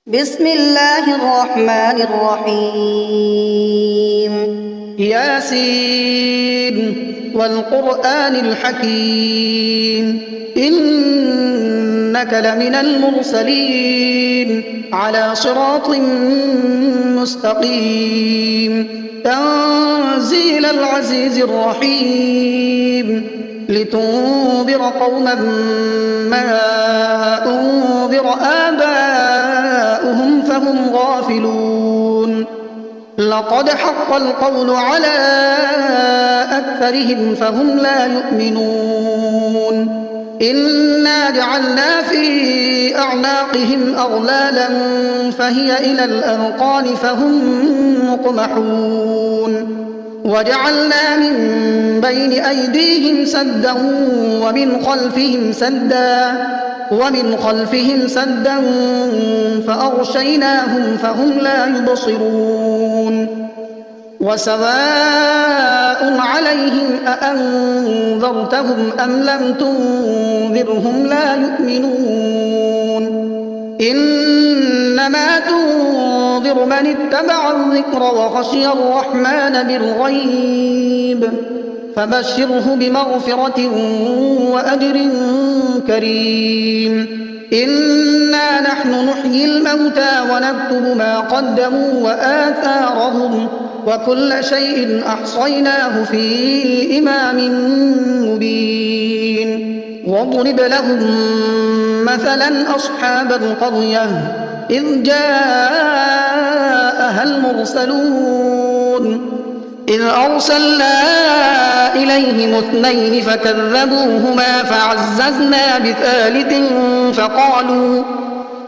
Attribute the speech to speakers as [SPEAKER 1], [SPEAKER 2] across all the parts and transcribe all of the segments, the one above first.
[SPEAKER 1] بسم الله الرحمن الرحيم
[SPEAKER 2] ياسين والقرآن الحكيم إنك لمن المرسلين على صراط مستقيم تنزيل العزيز الرحيم لتنذر قوما ما أنذر آباؤهم فهم غافلون لقد حق القول على أكثرهم فهم لا يؤمنون إنا جعلنا في أعناقهم أغلالا فهي إلى الأذقان فهم مقمحون وجعلنا من بين أيديهم سدا ومن خلفهم سدا فأغشيناهم فهم لا يبصرون وسواء عليهم أأنذرتهم أم لم تنذرهم لا يؤمنون إنما تنذر من اتبع الذكر وخشي الرحمن بالغيب فبشره بمغفرة وأجر كريم إنا نحن نحيي الموتى ونكتب ما قدموا وآثارهم وكل شيء أحصيناه في إمام مبين واضرب لهم مثلا أصحاب القرية إذ جاءها المرسلون إذ أرسلنا إليهم اثنين فكذبوهما فعززنا بثالث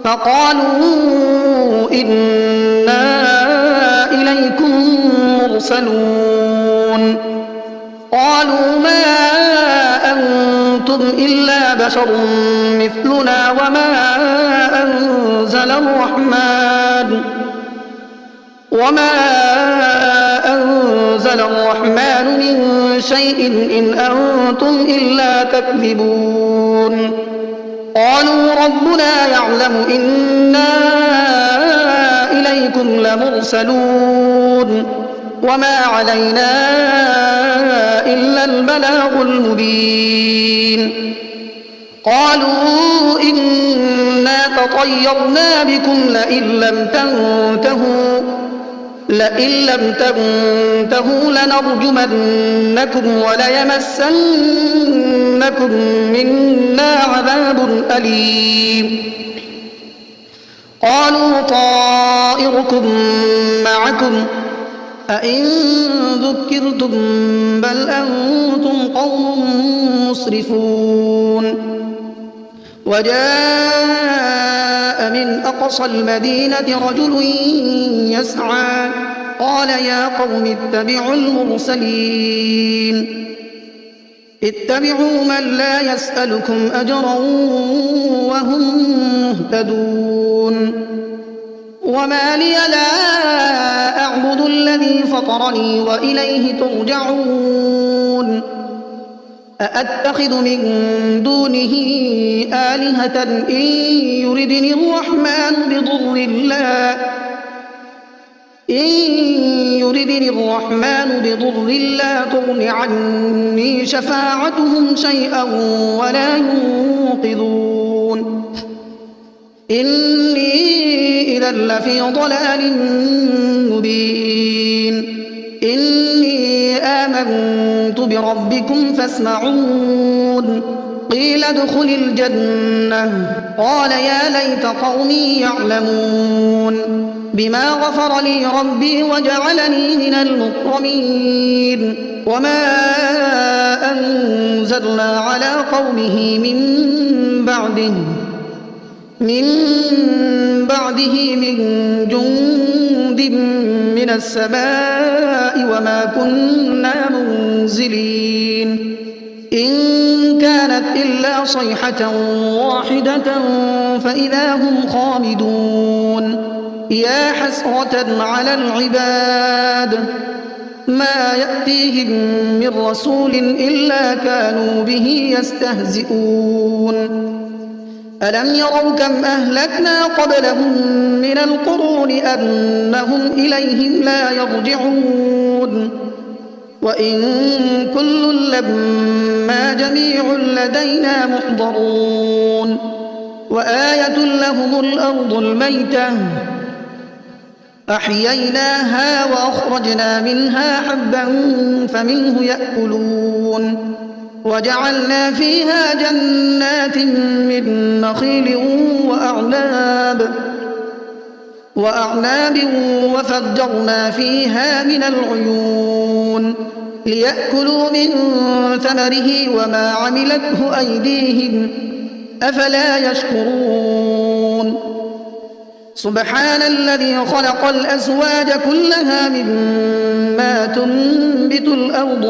[SPEAKER 2] فقالوا إنا إليكم مرسلون قالوا ما أنتم إلا بشر مثلنا وما أنزل الرحمن من شيء إن أنتم إلا تكذبون قالوا ربنا يعلم إنا إليكم لمرسلون وما علينا إلا البلاغ المبين قالوا إنا تطيرنا بكم لئن لم تنتهوا لنرجمنكم وليمسنكم منا عذاب أليم قالوا طائركم معكم أئن ذكرتم بل أنتم قوم مسرفون وجاء من أقصى المدينة رجل يسعى قال يا قوم اتبعوا المرسلين اتبعوا من لا يسألكم أجرا وهم مهتدون وما لي لا أعبد الذي فطرني وإليه ترجعون أأتخذ من دونه آلهة إن يردني الرحمن بضر لا تغن عني شفاعتهم شيئا ولا ينقذون إني إذا لفي ضلال مبين إني آمنت بربكم فاسمعون قيل ادخل الجنة قال يا ليت قومي يعلمون بما غفر لي ربي وجعلني من المكرمين وما أنزلنا على قومه من بعده من جند من السماء وما كنا منزلين إن كانت إلا صيحة واحدة فإذا هم خامدون يا حسرة على العباد ما يأتيهم من رسول إلا كانوا به يستهزئون ألم يروا كم أهلكنا قبلهم من القرون أنهم إليهم لا يرجعون وإن كل لما جميع لدينا محضرون وآية لهم الأرض الميتة أحييناها وأخرجنا منها حبا فمنه يأكلون وجعلنا فيها جنات من نخيل وأعناب وفجرنا فيها من العيون ليأكلوا من ثمره وما عملته أيديهم أفلا يشكرون سبحان الذي خلق الأزواج كلها مما تنبت الأرض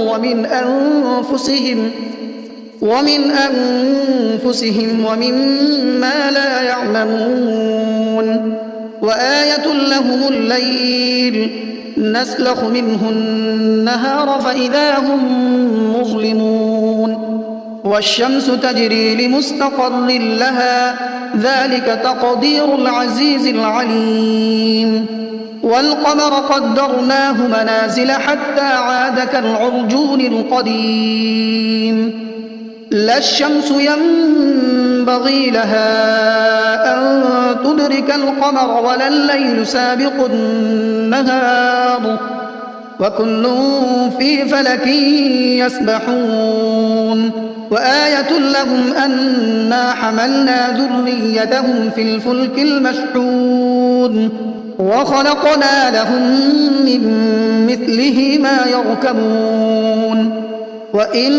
[SPEAKER 2] ومن أنفسهم ومما لا يعلمون وآية لهم الليل نسلخ منه النهار فإذا هم مظلمون والشمس تجري لمستقر لها ذلك تقدير العزيز العليم والقمر قدرناه منازل حتى عاد كالعرجون القديم لا الشمس ينبغي لها أن تدرك القمر ولا الليل سابق النهار وكل في فلك يسبحون وآية لهم أنا حملنا ذريتهم في الفلك المشحون وخلقنا لهم من مثله ما يركبون وإن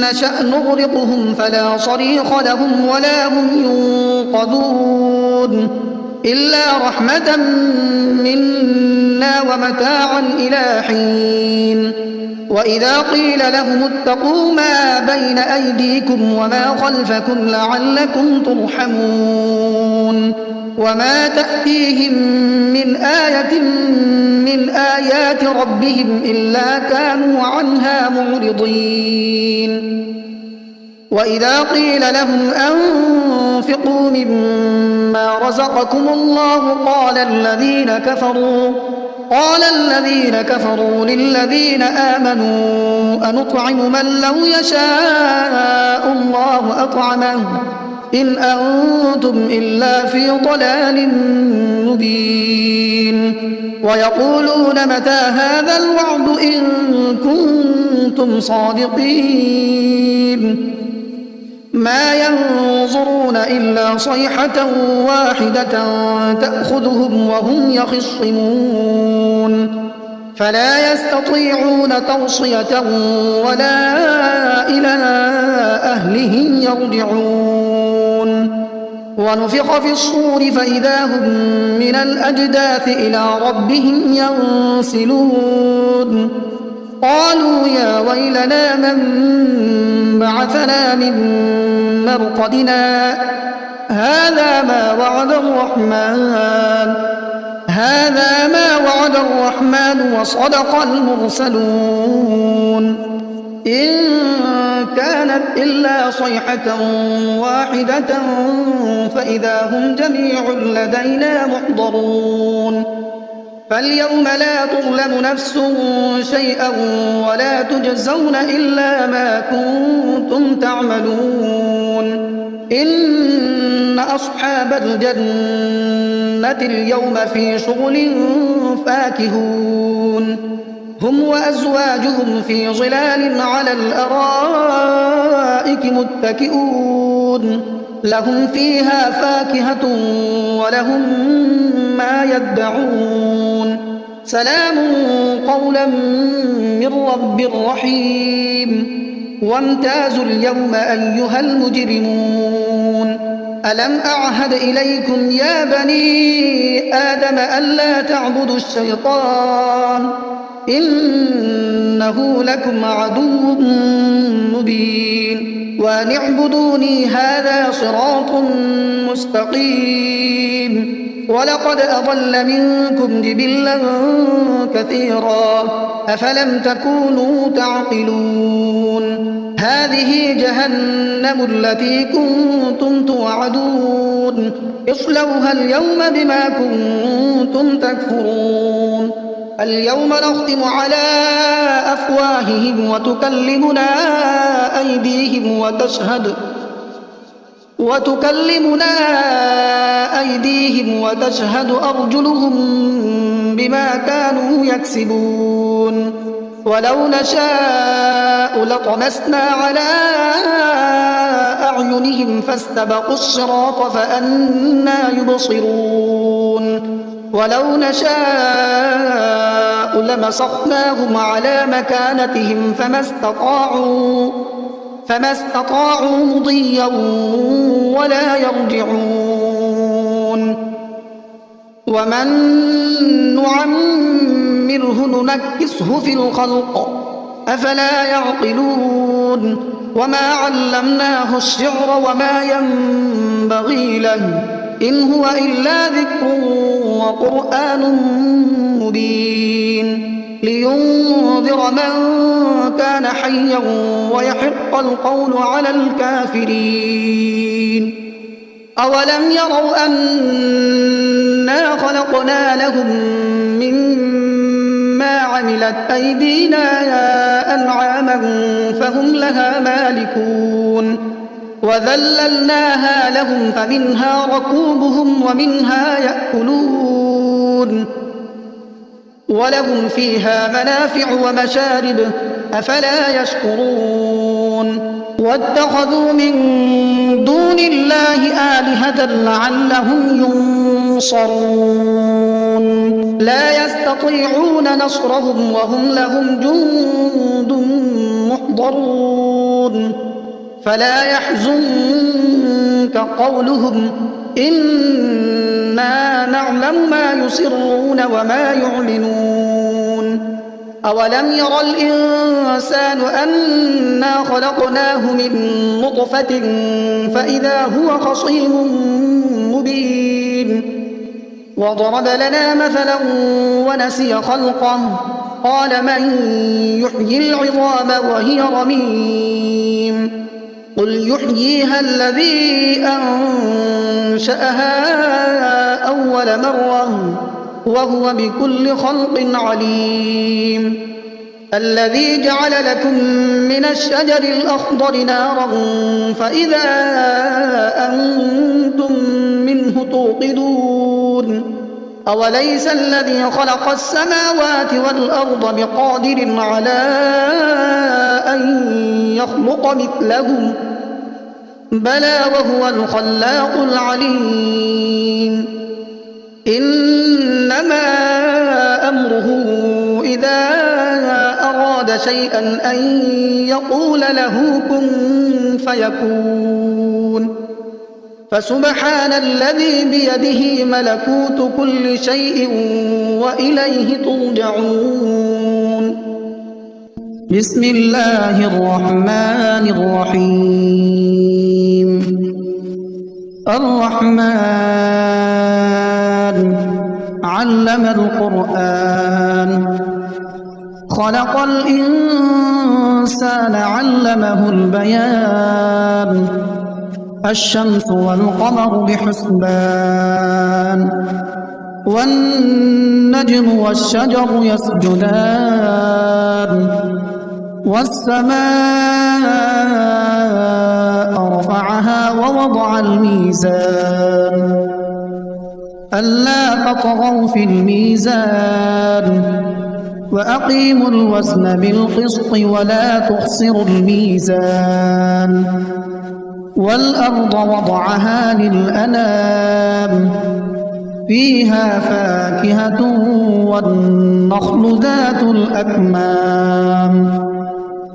[SPEAKER 2] نشأ نغرقهم فلا صريخ لهم ولا هم ينقذون إلا رحمة منا ومتاعا إلى حين وإذا قيل لهم اتقوا ما بين أيديكم وما خلفكم لعلكم ترحمون وما تأتيهم من آية من آيات ربهم إلا كانوا عنها معرضين وإذا قيل لهم أنفقوا مما رزقكم الله قال الذين كفروا للذين آمنوا أنطعم من لو يشاء الله أطعمه إن أنتم إلا في ضلال مبين ويقولون متى هذا الوعد إن كنتم صادقين ما ينظرون إلا صيحة واحدة تأخذهم وهم يخصمون فلا يستطيعون توصية ولا إلى أهلهم يرجعون ونفخ في الصور فإذا هم من الأجداث إلى ربهم ينسلون قالوا يا ويلنا من بعثنا من مرقدنا هذا ما وعد الرحمن وصدق المرسلون إن كانت إلا صيحة واحدة فإذا هم جميع لدينا محضرون فاليوم لا تظلم نفس شيئا ولا تجزون إلا ما كنتم تعملون إن أصحاب الجنة اليوم في شغل فاكهون هم وأزواجهم في ظلال على الأرائك متكئون لهم فيها فاكهة ولهم ما يدعون سلام قولا من رب رحيم وامتازوا اليوم أيها المجرمون ألم أعهد إليكم يا بني آدم ألا تعبدوا الشيطان إنه لكم عدو مبين وأن اعبدوني هذا صراط مستقيم ولقد أضل منكم جبلا كثيرا أفلم تكونوا تعقلون هذه جهنم التي كنتم توعدون اصلوها اليوم بما كنتم تكفرون اليوم نختم على أفواههم وتكلمنا أيديهم وتشهد أرجلهم بما كانوا يكسبون ولو نشاء لطمسنا على أعينهم فاستبقوا الصراط فأنى يبصرون ولو نشاء لمسخناهم على مكانتهم فما استطاعوا مضيا ولا يرجعون ومن نعمره ننكسه في الخلق أفلا يعقلون وما علمناه الشعر وما ينبغي له إن هو إلا ذكر وقرآن مبين لينذر من كان حيا ويحق القول على الكافرين أولم يروا أنا خلقنا لهم مما عملت أيدينا أنعاما فهم لها مالكون وذللناها لهم فمنها ركوبهم ومنها يأكلون ولهم فيها منافع ومشارب أفلا يشكرون واتخذوا من دون الله آلهة لعلهم ينصرون لا يستطيعون نصرهم وهم لهم جند محضرون فلا يحزنك قولهم إنا نعلم ما يسرون وما يعلنون أولم ير الإنسان أنا خلقناه من نطفة فإذا هو خصيم مبين وضرب لنا مثلا ونسي خلقه قال من يحيي العظام وهي رميم قل يحييها الذي أنشأها أول مرة وهو بكل خلق عليم الذي جعل لكم من الشجر الأخضر نارا فإذا أنتم منه توقدون أوليس الذي خلق السماوات والأرض بقادر على أن يخلق مثلهم بلى وهو الخلاق العليم إنما أمره إذا أراد شيئا أن يقول له كن فيكون فسبحان الذي بيده ملكوت كل شيء وإليه ترجعون بسم الله الرحمن الرحيم الرحمن علم القرآن خلق الإنسان علمه البيان الشمس والقمر بحسبان والنجم والشجر يسجدان والسماء رفعها ووضع الميزان ألا تطغوا في الميزان وأقيموا الوزن بالقسط ولا تخسروا الميزان والأرض وضعها للأنام فيها فاكهة والنخل ذات الأكمام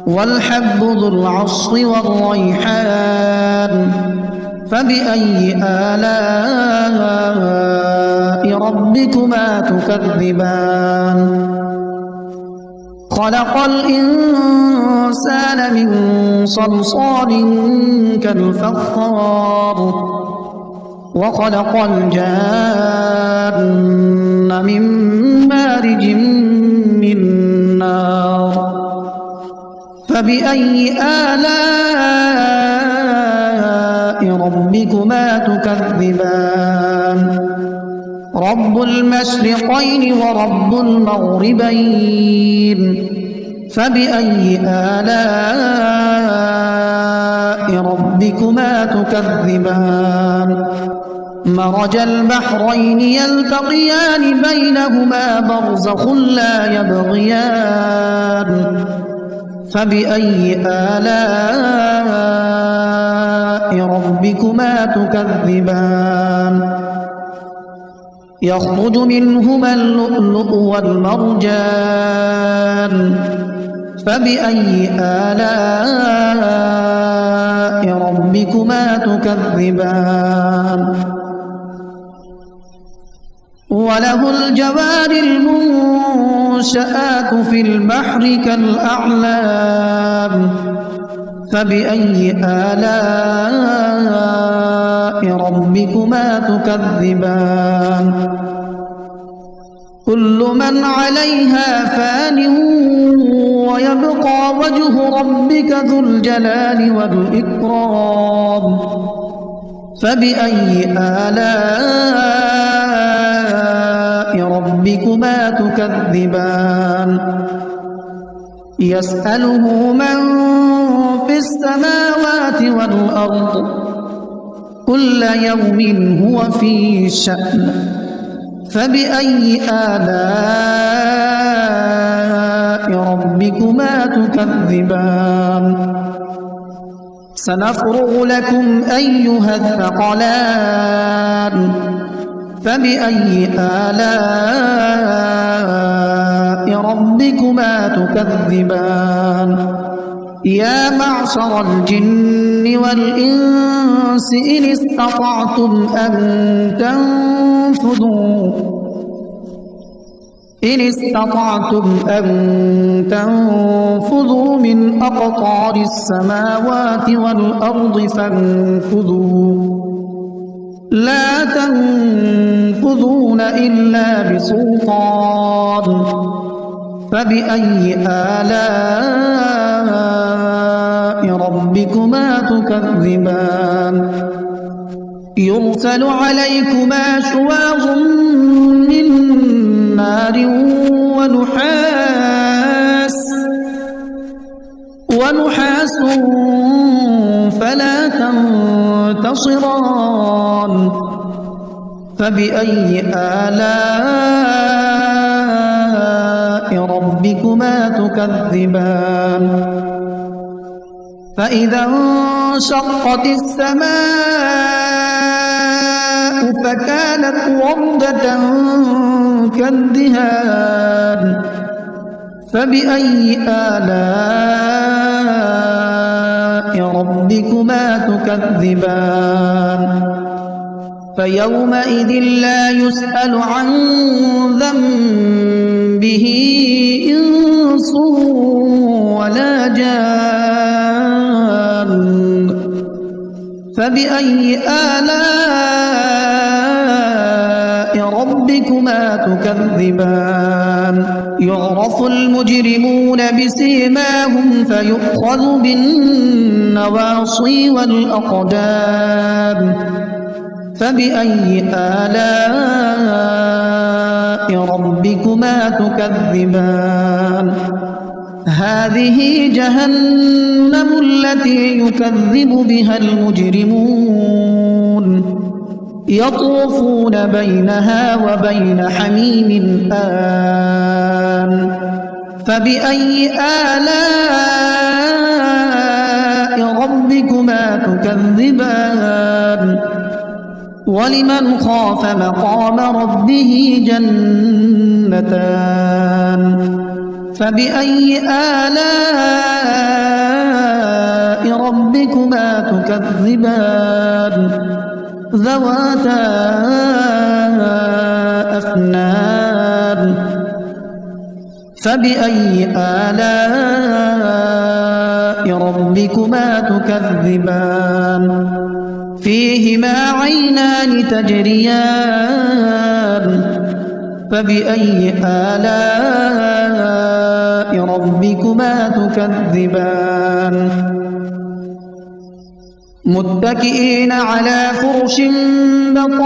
[SPEAKER 2] والحب ذو العصف والريحان فبأي آلاء ربكما تكذبان خلق الإنسان من صلصال كالفخار وخلق الجان من مارج من نار فبأي آلاء ربكما تكذبان رب المشرقين ورب المغربين فبأي آلاء ربكما تكذبان مرج البحرين يلتقيان بينهما برزخ لا يبغيان فبأي آلاء ربكما تكذبان يخرج منهما اللؤلؤ والمرجان فبأي آلاء ربكما تكذبان وله الجوار المنشآت في البحر كالأعلام فبأي آلاء ربكما تكذبان كل من عليها فان ويبقى وجه ربك ذو الجلال والإكرام فبأي آلاء ربكما تكذبان يسأله من في السماوات والأرض كل يوم هو في شأن فبأي آلاء ربكما تكذبان سنفرغ لكم أيها الثقلان فبأي آلاء ربكما تكذبان يا معشر الجن والإنس إن استطعتم أن تنفذوا من أقطار السماوات والأرض فانفذوا لا تنفذون إلا بسلطان فبأي آلاء ربكما تكذبان يرسل عليكما شواظ من نار ونحاس فلا تنتصران فبأي آلاء ربكما تكذبان فإذا انشقت السماء فكانت وردة كالدهان فبأي آلاء ربكما تكذبان فيومئذ لا يسأل عن ذنبه إنس ولا جان فبأي آلاء ربكما تكذبان يعرف المجرمون بسيماهم فيؤخذ بالنواصي والأقدام فبأي آلاء ربكما تكذبان هذه جهنم التي يكذب بها المجرمون يطوفون بينها وبين حميم آن فبأي آلاء ربكما تكذبان ولمن خاف مقام ربه جنتان فبأي آلاء ربكما تكذبان ذواتا أفنان فبأي آلاء ربكما تكذبان فيهما عينان تجريان فبأي آلاء ربكما تكذبان الرحمن متكئين على فرش بطائنها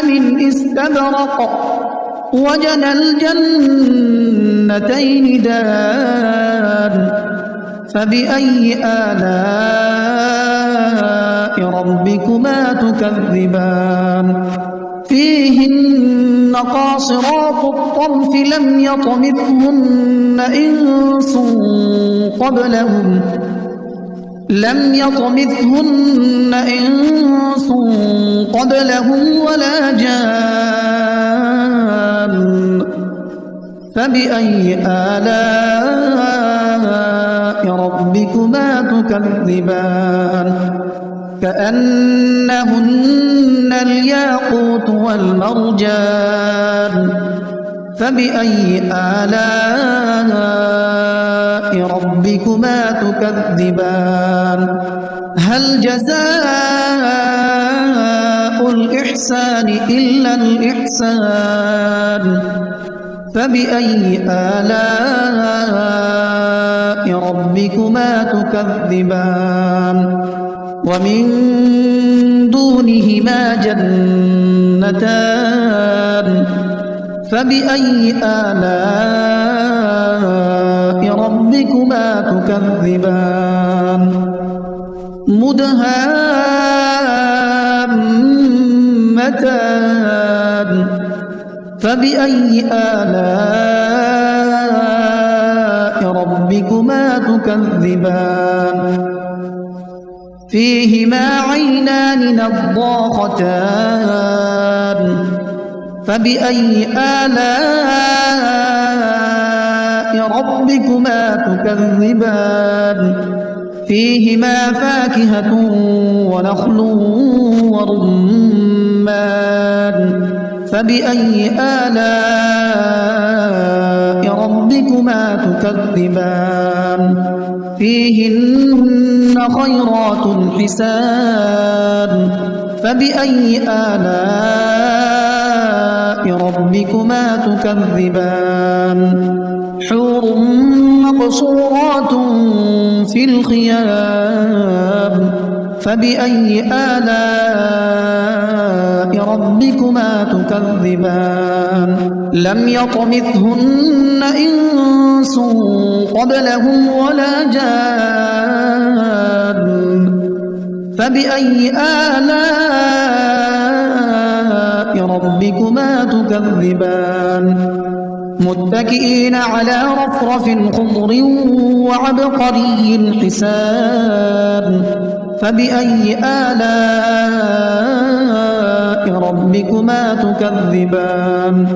[SPEAKER 2] من استبرق وجنى الجنتين دان فبأي آلاء ربكما تكذبان فيهن قاصرات الطرف لم يطمثهن إنس قبلهم ولا جان فبأي آلاء ربكما تكذبان كأنهن الياقوت والمرجان فبأي آلاء ربكما تكذبان هل جزاء الإحسان إلا الإحسان فبأي آلاء ربكما تكذبان ومن دونهما جنتان فبأي آلاء ربكما تكذبان مدهامتان فبأي آلاء ربكما تكذبان فيهما عينان نضاختان فبأي آلاء ربكما تكذبان فيهما فاكهة ونخل ورمان فبأي آلاء ربكما تكذبان فيهن خيرات حسان فبأي آلاء ربكما تكذبان حور مقصورات في الخيام فبأي آلاء ربكما تكذبان لم يطمثهن إنس قبلهم ولا جان فبأي آلاء ربكما تكذبان متكئين على رفرف خضر وعبقري حسان فبأي آلاء ربكما تكذبان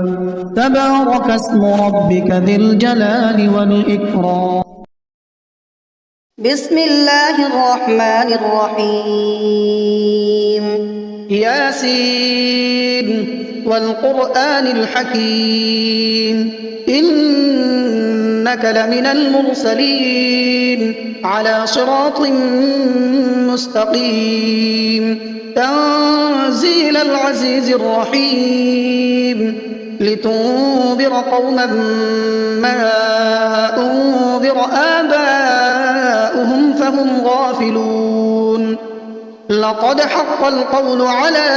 [SPEAKER 2] تبارك اسم ربك ذي الجلال والإكرام
[SPEAKER 1] بسم الله الرحمن الرحيم
[SPEAKER 2] ياسين والقرآن الحكيم إنك لمن المرسلين على صراط مستقيم تنزيل العزيز الرحيم لتنذر قوما ما أنذر آباؤهم فهم غافلون لقد حق القول على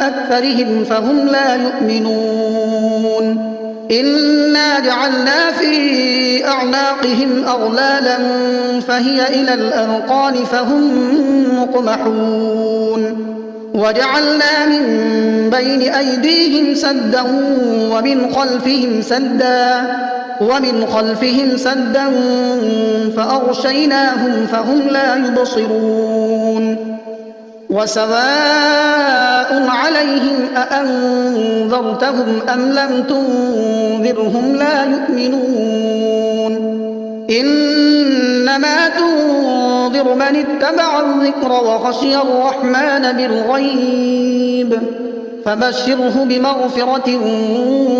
[SPEAKER 2] أكثرهم فهم لا يؤمنون إنا جعلنا في أعناقهم أغلالا فهي إلى الأذقان فهم مقمحون وجعلنا من بين أيديهم سدا ومن خلفهم سدا فأغشيناهم فهم لا يبصرون وسواء عليهم أأنذرتهم أم لم تنذرهم لا يؤمنون إنما تنذر من اتبع الذكر وخشي الرحمن بالغيب فبشره بمغفرة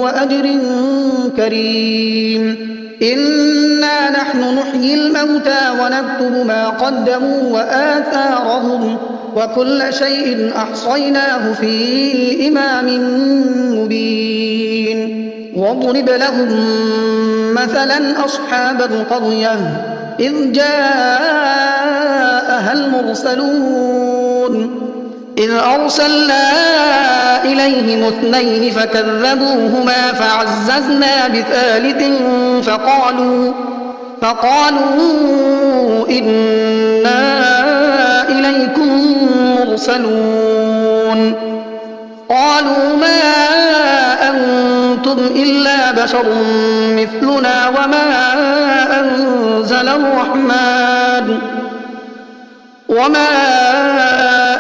[SPEAKER 2] وأجر كريم إنا نحن نحيي الموتى ونكتب ما قدموا وآثارهم وكل شيء أحصيناه في إمام مبين واضرب لهم مثلا أصحاب القرية إذ جاءها المرسلون إذ أرسلنا إليهم اثنين فكذبوهما فعززنا بثالث فقالوا إنا إليكم مرسلون قالوا ما أنتم إلا بشر مثلنا وما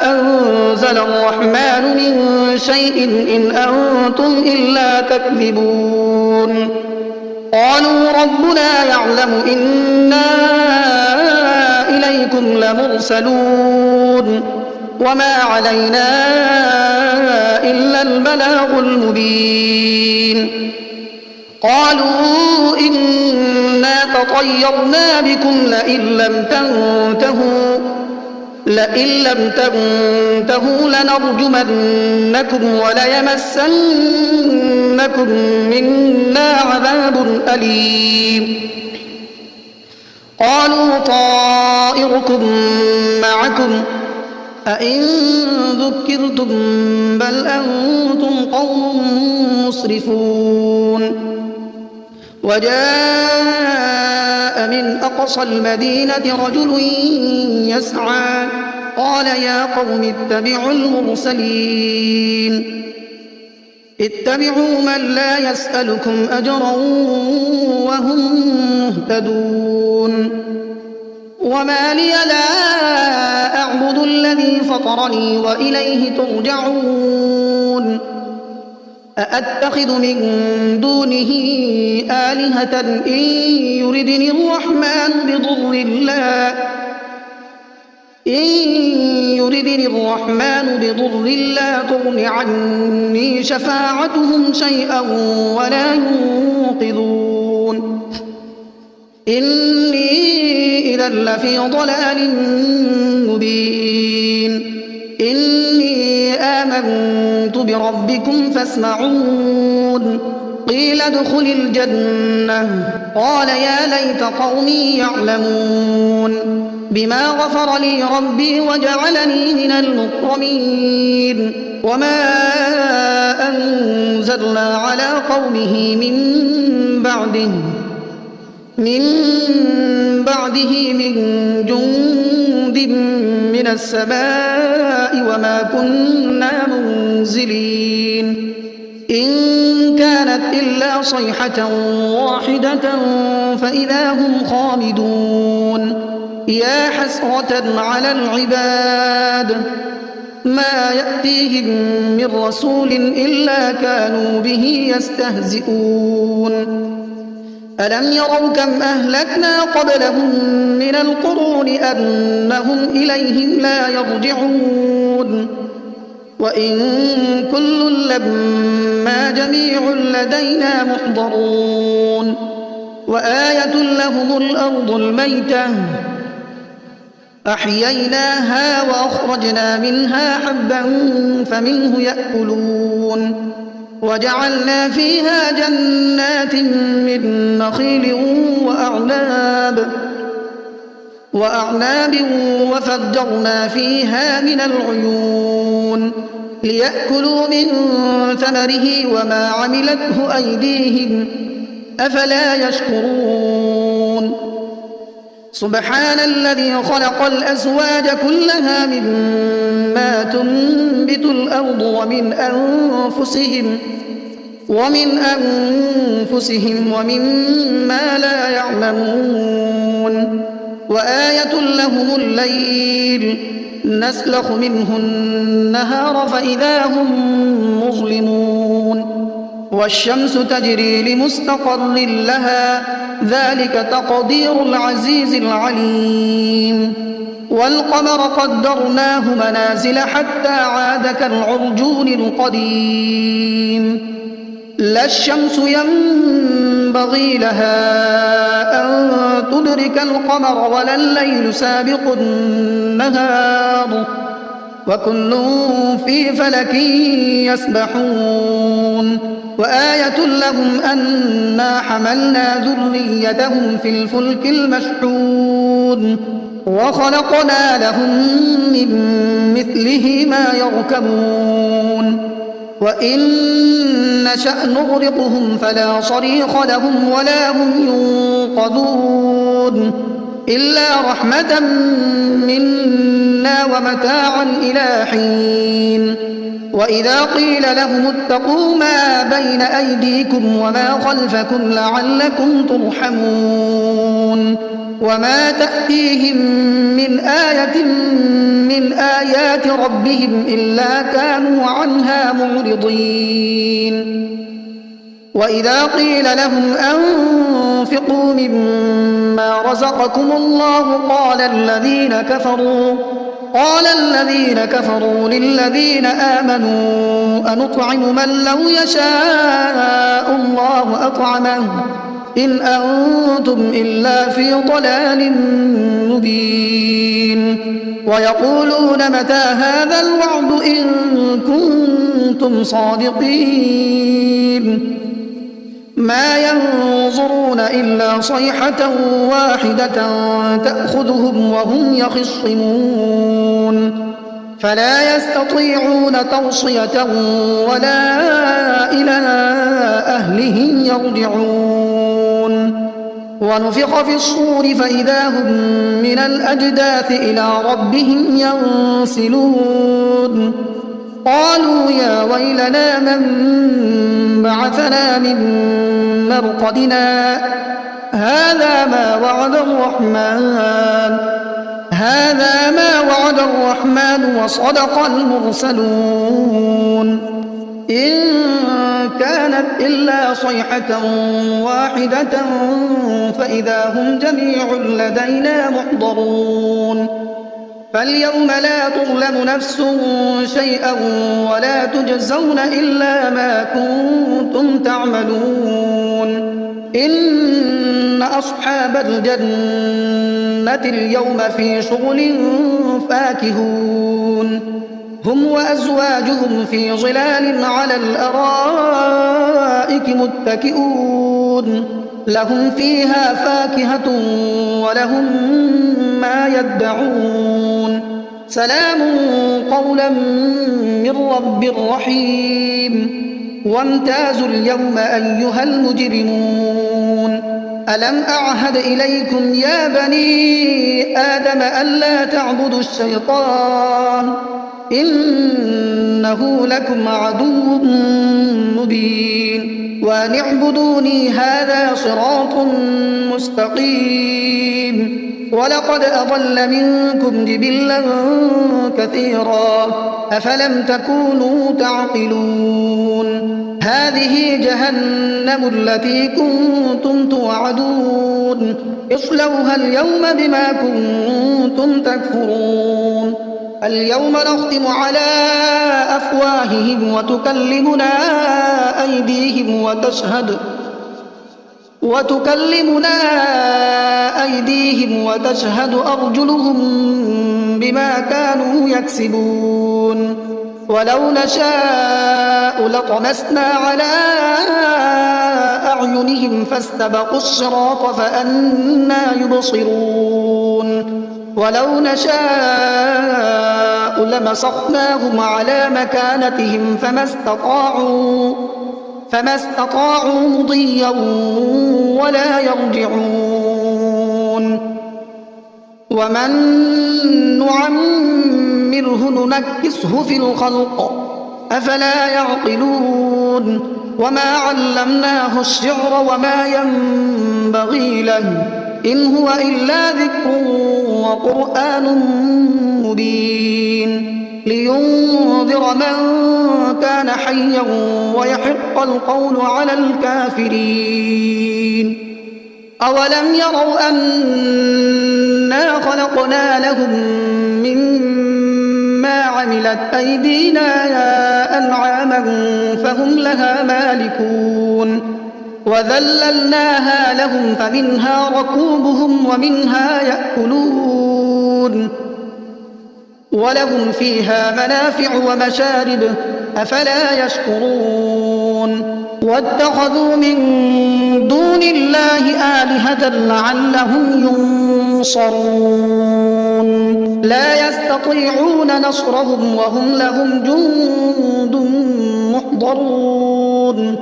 [SPEAKER 2] أنزل الرحمن من شيء إن أنتم إلا تكذبون قالوا ربنا يعلم إنا إليكم لمرسلون وما علينا إلا البلاغ المبين قالوا إنا تطيرنا بكم لئن لم تنتهوا لنرجمنكم وليمسنكم منا عذاب أليم قالوا طائركم معكم أئن ذكرتم بل أنتم قوم مسرفون وجاء من أقصى المدينة رجل يسعى قال يا قوم اتبعوا المرسلين اتبعوا من لا يسألكم أجرا وهم مهتدون وما لي لا أعبد الذي فطرني وإليه ترجعون أأتخذ من دونه آلهة إن يردني الرحمن بضر لا تغن عني شفاعتهم شيئا ولا ينقذون إني إذا لفي ضلال مبين إني آمنت بربكم فاسمعون قيل ادخل الجنة قال يا ليت قومي يعلمون بما غفر لي ربي وجعلني من المكرمين وما أنزلنا على قومه من بعده من جند من السماء وما كنا منزلين إن كانت إلا صيحة واحدة فإذا هم خامدون يا حسرة على العباد ما يأتيهم من رسول إلا كانوا به يستهزئون ألم يروا كم أهلكنا قبلهم من القرون أنهم إليهم لا يرجعون وإن كل لما جميع لدينا محضرون وآية لهم الأرض الميتة أحييناها وأخرجنا منها حبا فمنه يأكلون وجعلنا فيها جنات من نخيل وأعناب وفجرنا فيها من العيون ليأكلوا من ثمره وما عملته أيديهم أفلا يشكرون سبحان الذي خلق الأزواج كلها مما تنبت الأرض ومن أنفسهم ومما لا يعلمون وآية لهم الليل نسلخ منه النهار فإذا هم مظلمون والشمس تجري لمستقر لها ذلك تقدير العزيز العليم والقمر قدرناه منازل حتى عاد كالعرجون القديم لا الشمس ينبغي لها أن تدرك القمر ولا الليل سابق النهار وكل في فلك يسبحون وآية لهم أنا حملنا ذريتهم في الفلك المشحون وخلقنا لهم من مثله ما يركبون وإن نشأ نغرقهم فلا صريخ لهم ولا هم ينقذون إلا رحمة منا ومتاعا إلى حين وإذا قيل لهم اتقوا ما بين أيديكم وما خلفكم لعلكم ترحمون وما تأتيهم من آية من آيات ربهم إلا كانوا عنها معرضين وإذا قيل لهم أنفقوا مما رزقكم الله قال الذين كفروا للذين آمنوا أنطعم من لو يشاء الله أطعمه إن أنتم إلا في ضلال مبين ويقولون متى هذا الوعد إن كنتم صادقين ما ينظرون إلا صيحة واحدة تأخذهم وهم يخصمون فلا يستطيعون توصية ولا إلى أهلهم يرجعون ونفخ في الصور فإذا هم من الأجداث إلى ربهم ينسلون قالوا يا ويلنا من بعثنا من مرقدنا هذا ما وعد الرحمن وصدق المرسلون إن كانت إلا صيحة واحدة فإذا هم جميع لدينا محضرون فاليوم لا تظلم نفس شيئا ولا تجزون إلا ما كنتم تعملون إن أصحاب الجنة اليوم في شغل فاكهون هم وأزواجهم في ظلال على الأرائك متكئون لهم فيها فاكهة ولهم ما يدعون سلام قولا من رب رحيم وامتازوا اليوم أيها المجرمون ألم أعهد إليكم يا بني آدم ألا تعبدوا الشيطان إنه لكم عدو مبين وأن اعبدوني هذا صراط مستقيم ولقد أضل منكم جبلا كثيرا أفلم تكونوا تعقلون هذه جهنم التي كنتم توعدون اصلوها اليوم بما كنتم تكفرون اليوم نختم على أفواههم وتكلمنا أيديهم وتشهد أرجلهم بما كانوا يكسبون ولو نشاء لطمسنا على أعينهم فاستبقوا الصراط فأنى يبصرون ولو نشاء لمسخناهم على مكانتهم فما استطاعوا مضيا ولا يرجعون ومن نعمره ننكسه في الخلق أفلا يعقلون وما علمناه الشعر وما ينبغي له إن هو إلا ذكر وقرآن مبين لينذر من كان حيا ويحق القول على الكافرين أولم يروا أنا خلقنا لهم مما عملت أيدينا أنعاما فهم لها مالكون وذللناها لهم فمنها ركوبهم ومنها يأكلون ولهم فيها منافع ومشارب أفلا يشكرون واتخذوا من دون الله آلهة لعلهم ينصرون لا يستطيعون نصرهم وهم لهم جند محضرون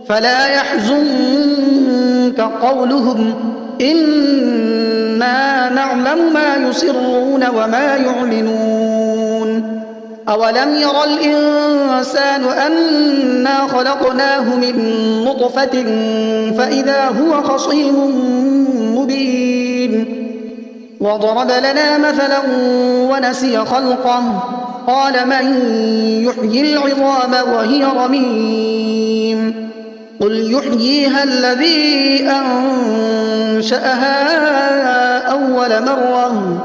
[SPEAKER 2] فلا يحزنك قولهم إنا نعلم ما يسرون وما يعلنون أولم ير الإنسان أنا خلقناه من نطفة فإذا هو خصيم مبين وضرب لنا مثلا ونسي خلقه قال من يحيي العظام وهي رميم قل يحييها الذي أنشأها أول مرة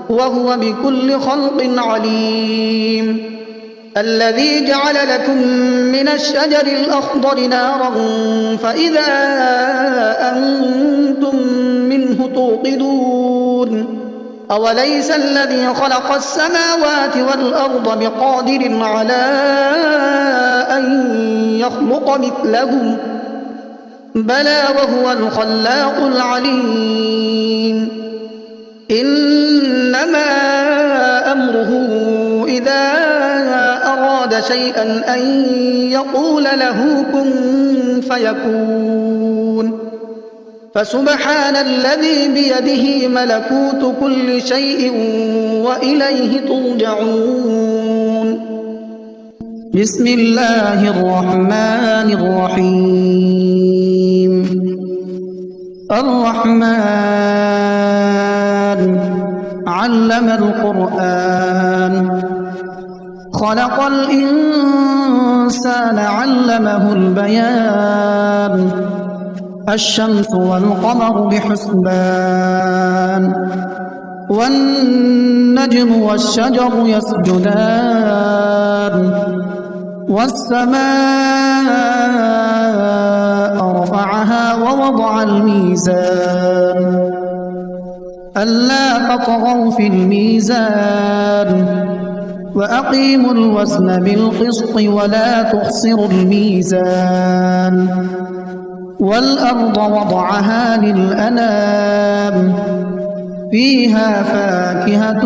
[SPEAKER 2] وهو بكل خلق عليم الذي جعل لكم من الشجر الأخضر نارا فإذا أنتم منه توقدون أوليس الذي خلق السماوات والأرض بقادر على أن يخلق مثلهم بلى وهو الخلاق العليم إنما أمره إذا أراد شيئا أن يقول له كن فيكون فسبحان الذي بيده ملكوت كل شيء وإليه ترجعون بسم الله الرحمن الرحيم الرحمن علم القرآن خلق الإنسان علمه البيان الشمس والقمر بحسبان والنجم والشجر يسجدان والسماء رفعها ووضع الميزان ألا تطغوا في الميزان وأقيموا الوزن بالقسط ولا تخسروا الميزان والأرض وضعها للأنام فيها فاكهة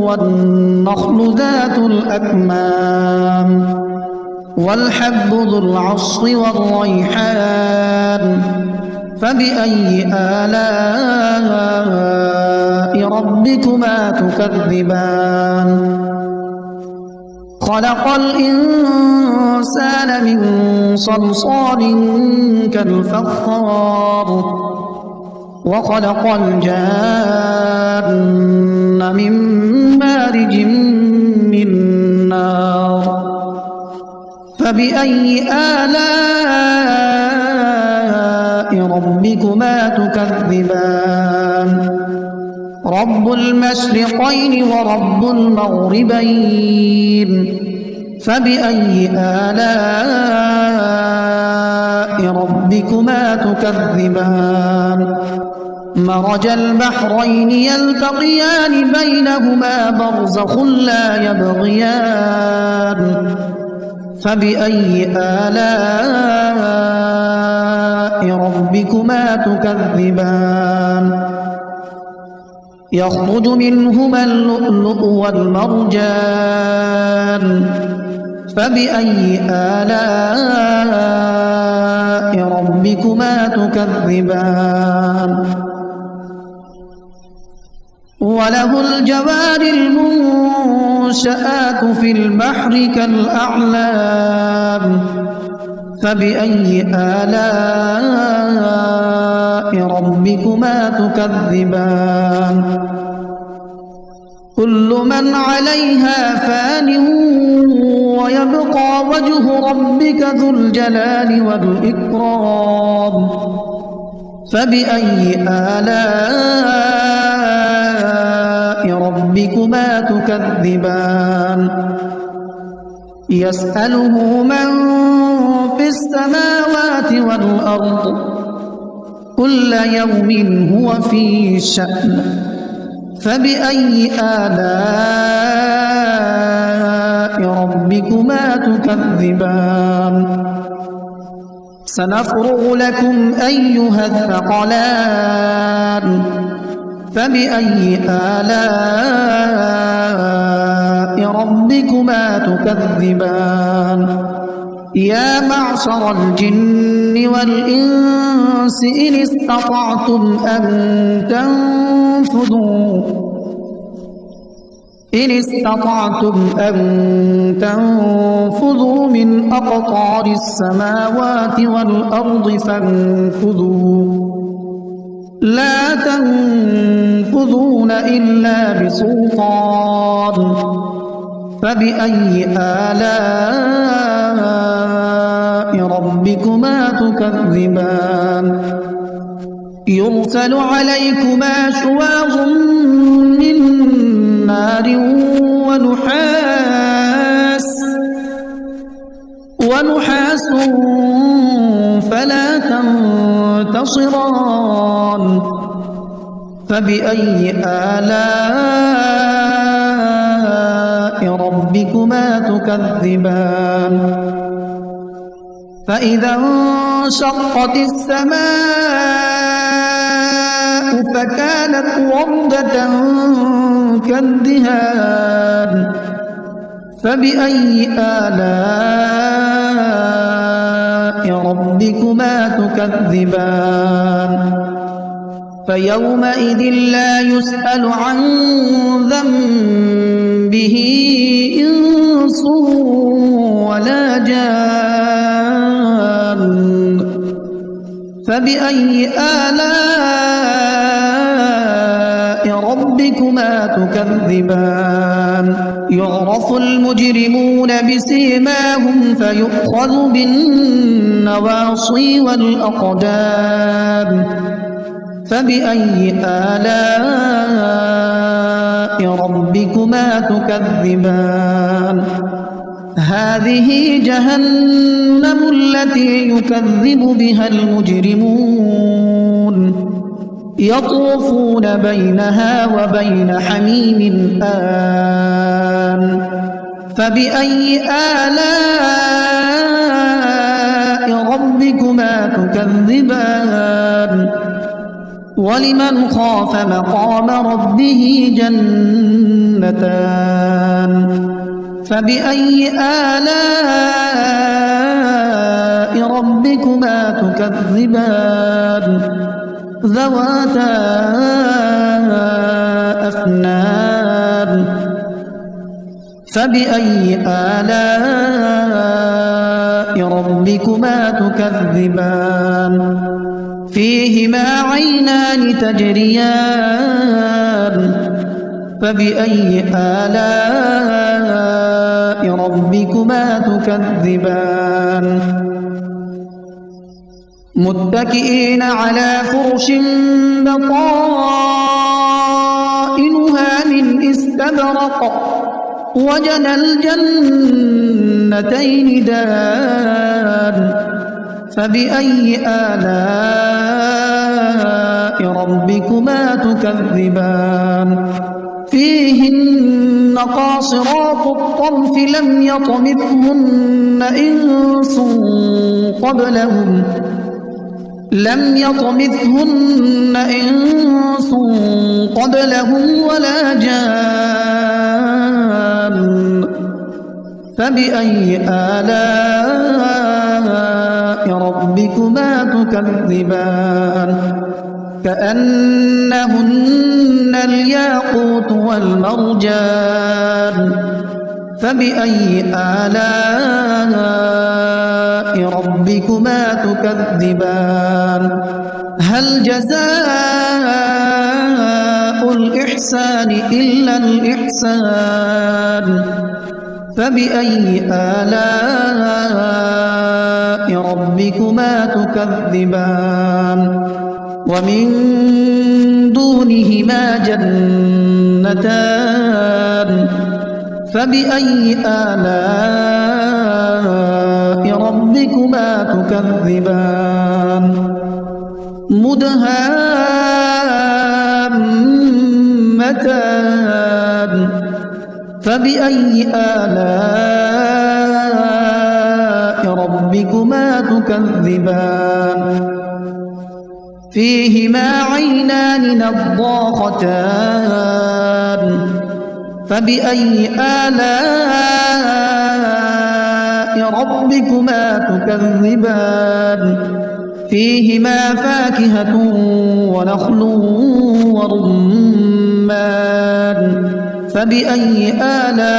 [SPEAKER 2] والنخل ذات الأكمام والحب ذو العصف والريحان فبأي آلاء ربكما تكذبان خلق الإنسان من صلصال كالفخار وخلق الجان من مارج من نار فبأي آلاء ربكما تكذبان رب المشرقين ورب المغربين فبأي آلاء ربكما تكذبان مرج البحرين يلتقيان بينهما برزخ لا يبغيان فبأي آلاء ربكما تكذبان يخرج منهما اللؤلؤ والمرجان فبأي آلاء ربكما تكذبان وله الجوار المنشآت في البحر كالأعلام فبأي آلاء ربكما تكذبان كل من عليها فان ويبقى وجه ربك ذو الجلال والإكرام فبأي آلاء ربكما تكذبان يسأله من في السماوات والأرض كل يوم هو في شأن فبأي آلاء ربكما تكذبان سنفرغ لكم أيها الثقلان فبأي آلاء ربكما تكذبان يا معشر الجن والإنس إن استطعتم أن تنفذوا من أقطار السماوات والأرض فانفذوا لا تنفذون إلا بسلطان فبأي آلاء ربكما تكذبان يرسل عليكما شواظ من نار ونحاس فلا تنتصران فبأي آلاء ربكما تكذبان فإذا انشقت السماء فكانت وردة كالدهان فبأي آلاء ربكما تكذبان فيومئذ لا يسأل عن ذنبه إنس ولا جان فبأي آلاء ربكما تكذبان يعرف المجرمون بسيماهم فيؤخذ بالنواصي والأقدام فبأي آلاء ربكما تكذبان هذه جهنم التي يكذب بها المجرمون يطوفون بينها وبين حميم آن فبأي آلاء ربكما تكذبان ولمن خاف مقام ربه جنتان فبأي آلاء ربكما تكذبان ذواتا أفنان فبأي آلاء ربكما تكذبان فيهما عينان تجريان فبأي آلاء ربكما تكذبان متكئين على فرش بطائنها من استبرق وجنى الجنتين دان فبأي آلاء ربكما تكذبان فيهن قاصرات الطرف لم يطمثهن إنس قبلهم ولا جان فبأي آلاء ربكما تكذبان كأنهن الياقوت والمرجان فبأي آلاء ربكما تكذبان هل جزاء الإحسان إلا الإحسان فبأي آلاء ربكما تكذبان ومن دونهما جنتان فبأي آلاء ربكما تكذبان مدهامتان فبأي آلاء ربكما تكذبان فيهما عينان نضاختان فبأي آلاء ربكما تكذبان فيهما فاكهة ونخل ورمان فبأي آلاء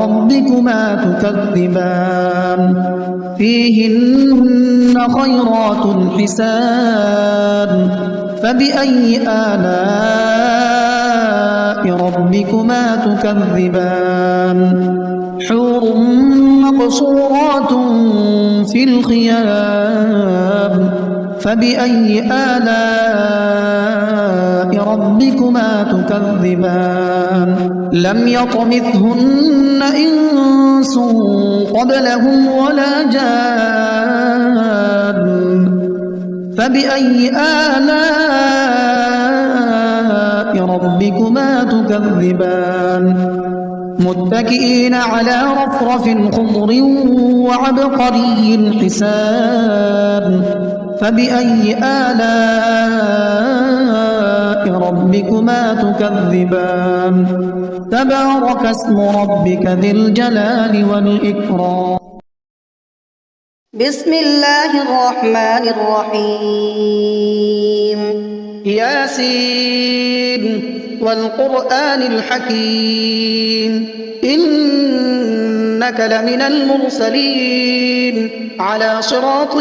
[SPEAKER 2] ربكما تكذبان فيهن خيرات حسان فبأي آلاء ربكما تكذبان حور مقصورات في الخيام فبأي آلاء ربكما تكذبان لم يطمثهن إنس قبلهم ولا جان فبأي آلاء ربكما تكذبان متكئين على رفرف خضر وعبقري حسان فبأي آلاء ربكما تكذبان تبارك اسم ربك ذي الجلال والإكرام
[SPEAKER 1] بسم الله الرحمن الرحيم
[SPEAKER 2] ياسين والقرآن الحكيم إنك لمن المرسلين على صراط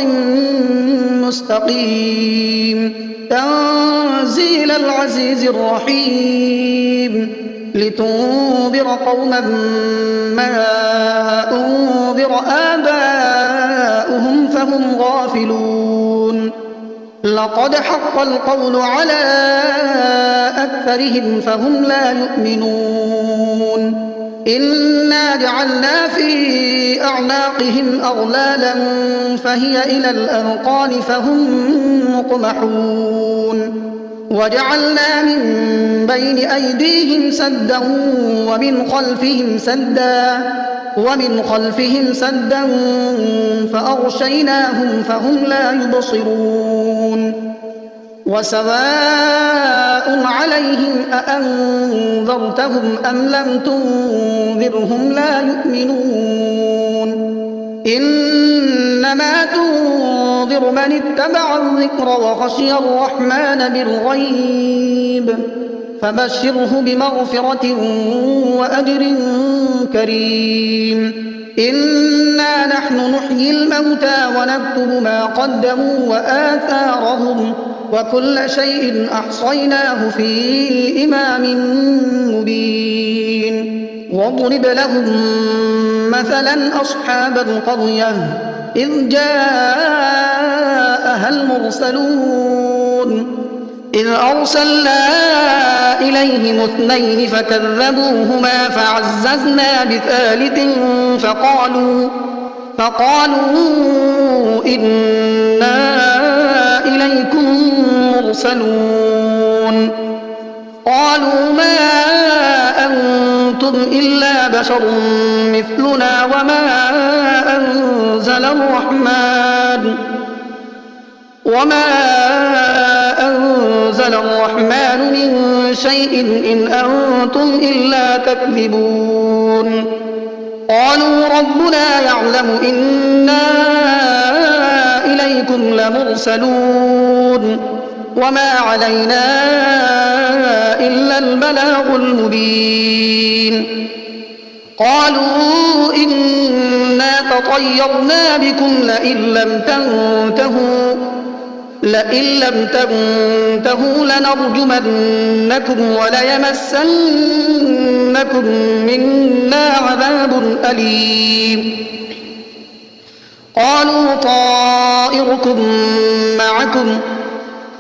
[SPEAKER 2] مستقيم تنزيل العزيز الرحيم لتنذر قوما ما أنذر آباؤهم فهم غافلون لقد حق القول على أكثرهم فهم لا يؤمنون إنا جعلنا في أعناقهم أغلالا فهي إلى الأذقان فهم مقمحون وجعلنا من بين أيديهم سدا ومن خلفهم سدا فأغشيناهم فهم لا يبصرون وسواء عليهم أأنذرتهم أم لم تنذرهم لا يؤمنون إنما تنذر من اتبع الذكر وخشي الرحمن بالغيب فبشره بمغفرة وأجر كريم إنا نحن نحيي الموتى ونكتب ما قدموا وآثارهم وكل شيء أحصيناه في إمام مبين واضرب لهم مثلا أصحاب القرية إذ جاءها المرسلون إذ أرسلنا إليهم اثنين فكذبوهما فعززنا بثالث فقالوا إنا إليكم مرسلون قالوا ما أنتم إلا بشر مثلنا وما أنزل الرحمن من شيء إن أنتم إلا تكذبون قالوا ربنا يعلم إنا إليكم لمرسلون وما علينا إلا البلاغ المبين قالوا إنا تطيرنا بكم لئن لم تنتهوا لنرجمنكم وليمسنكم منا عذاب أليم قالوا طائركم معكم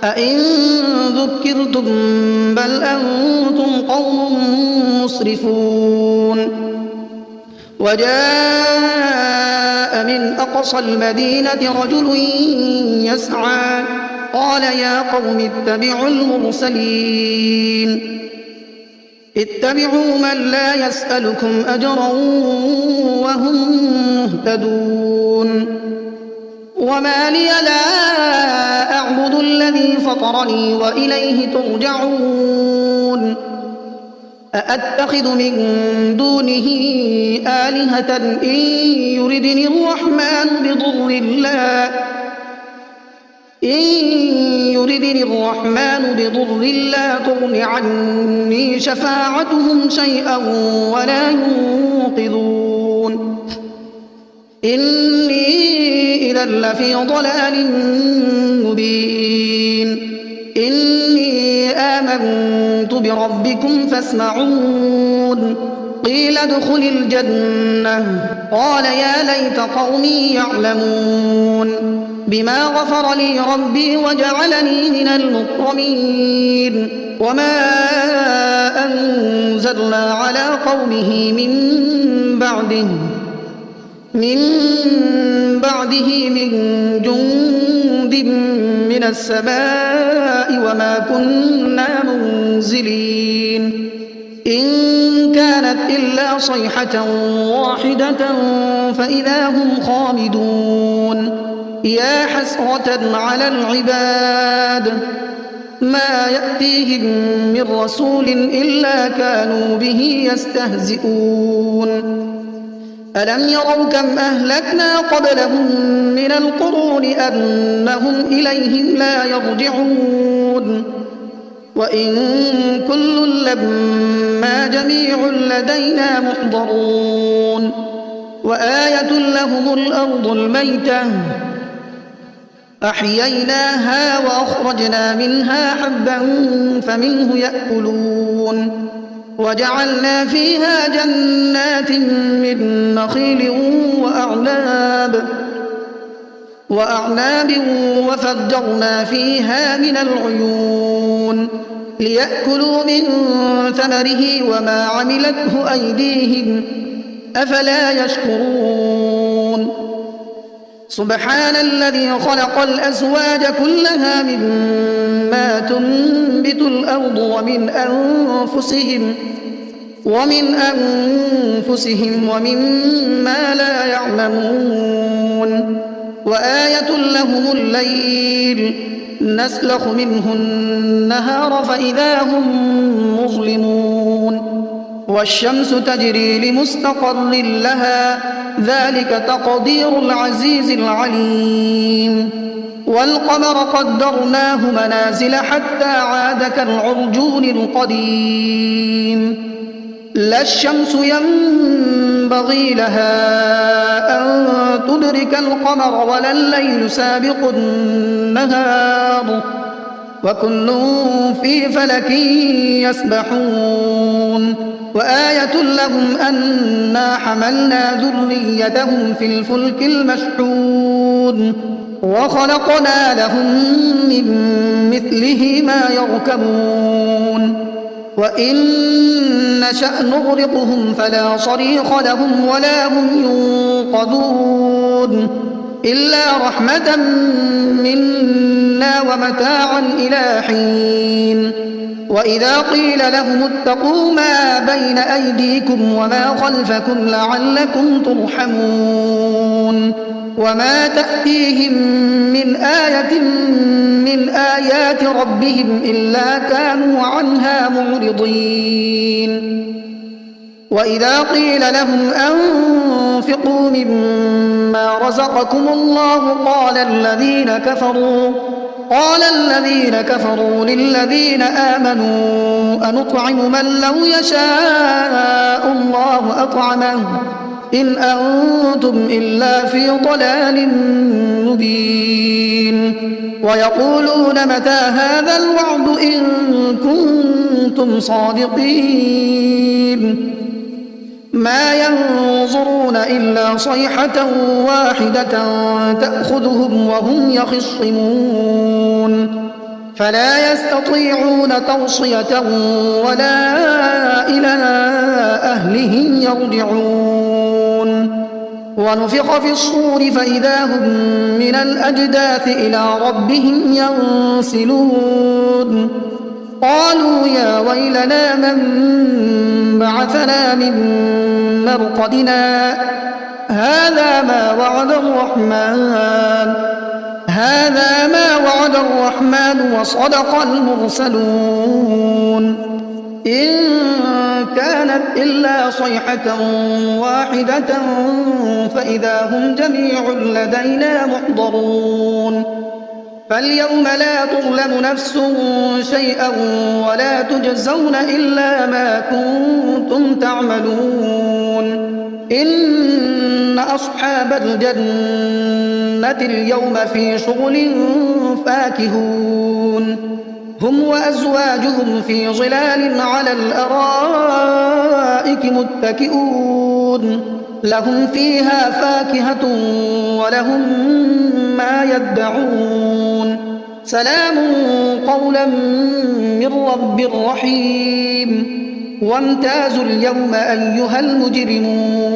[SPEAKER 2] أئن ذكرتم بل أنتم قوم مسرفون وجاء من أقصى المدينة رجل يسعى قال يا قوم اتبعوا المرسلين اتبعوا من لا يسألكم أجرا وهم مهتدون وما لي لا أعبد الذي فطرني وإليه ترجعون أأتخذ من دونه آلهة إن يردني الرحمن بضر لا تغن عني شفاعتهم شيئا ولا ينقذون إني إذا لفي ضلال مبين إني آمنت بربكم فاسمعون قيل ادخل الجنة قال يا ليت قومي يعلمون بما غفر لي ربي وجعلني من المكرمين وما أنزلنا على قومه من بعده من جند من السماء وما كنا منزلين إن كانت إلا صيحة واحدة فإذا هم خامدون يا حسرة على العباد ما يأتيهم من رسول إلا كانوا به يستهزئون ألم يروا كم أهلكنا قبلهم من القرون أنهم إليهم لا يرجعون وإن كل لما جميع لدينا محضرون وآية لهم الأرض الميتة أحييناها وأخرجنا منها حبا فمنه يأكلون وجعلنا فيها جنات من نخيل وأعناب وفجرنا فيها من العيون ليأكلوا من ثمره وما عملته أيديهم أفلا يشكرون سبحان الذي خلق الأزواج كلها مما تنبت الأرض ومن أنفسهم ومما لا يعلمون وآية لهم الليل نسلخ منه النهار فإذا هم مظلمون والشمس تجري لمستقر لها ذلك تقدير العزيز العليم والقمر قدرناه منازل حتى عاد كالعرجون القديم لا الشمس ينبغي لها أن تدرك القمر ولا الليل سابق النهار وكل في فلك يسبحون وآية لهم أنا حملنا ذريتهم في الفلك المشحون وخلقنا لهم من مثله ما يركبون وإن نشأ نغرقهم فلا صريخ لهم ولا هم ينقذون إلا رحمة منا ومتاعا إلى حين وإذا قيل لهم اتقوا ما بين أيديكم وما خلفكم لعلكم ترحمون وما تأتيهم من آية من آيات ربهم إلا كانوا عنها معرضين وإذا قيل لهم أنفقوا مما رزقكم الله قال الذين كفروا للذين آمنوا أنطعم من لو يشاء الله أطعمه إن أنتم إلا في ضلال مبين ويقولون متى هذا الوعد إن كنتم صادقين ما ينظرون إلا صيحة واحدة تأخذهم وهم يخصمون فلا يستطيعون توصية ولا إلى أهلهم يرجعون ونفخ في الصور فإذا هم من الأجداث إلى ربهم ينسلون قالوا يا ويلنا من بعثنا من مرقدنا هذا ما وعد الرحمن وصدق المرسلون إن كانت إلا صيحة واحدة فإذا هم جميع لدينا محضرون فاليوم لا تظلم نفس شيئا ولا تجزون إلا ما كنتم تعملون إن أصحاب الجنة اليوم في شغل فاكهون هم وأزواجهم في ظلال على الأرائك متكئون لهم فيها فاكهة ولهم ما يدعون سلام قولا من رب رحيم وامتازوا اليوم أيها المجرمون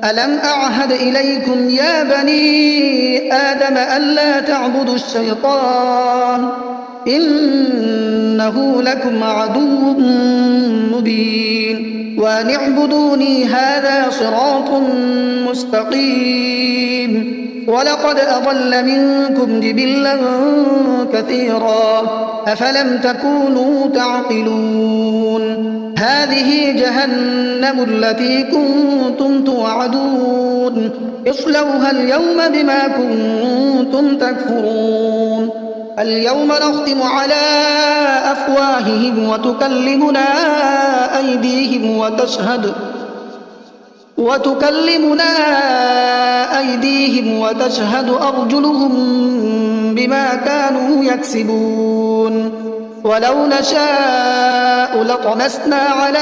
[SPEAKER 2] ألم أعهد إليكم يا بني آدم ألا تعبدوا الشيطان إنه لكم عدو مبين وأن اعبدوني هذا صراط مستقيم ولقد أضل منكم جبلا كثيرا أفلم تكونوا تعقلون هذه جهنم التي كنتم توعدون اصلوها اليوم بما كنتم تكفرون اليوم نختم على أفواههم وتكلمنا أيديهم وتشهد أرجلهم بما كانوا يكسبون ولو نشاء لطمسنا على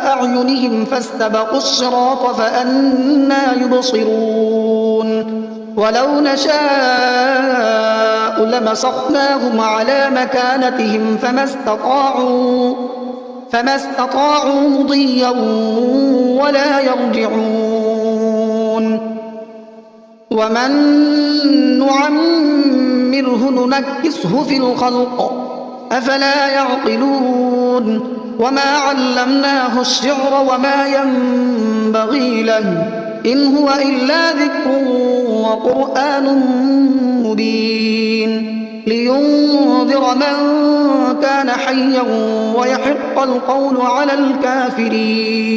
[SPEAKER 2] أعينهم فاستبقوا الصراط فأنى يبصرون ولو نشاء لمسخناهم على مكانتهم فما استطاعوا مضيا ولا يرجعون ومن نعمره ننكسه في الخلق أفلا يعقلون وما علمناه الشعر وما ينبغي له إن هو إلا ذكر وقرآن مبين لينذر من كان حيا ويحق القول على الكافرين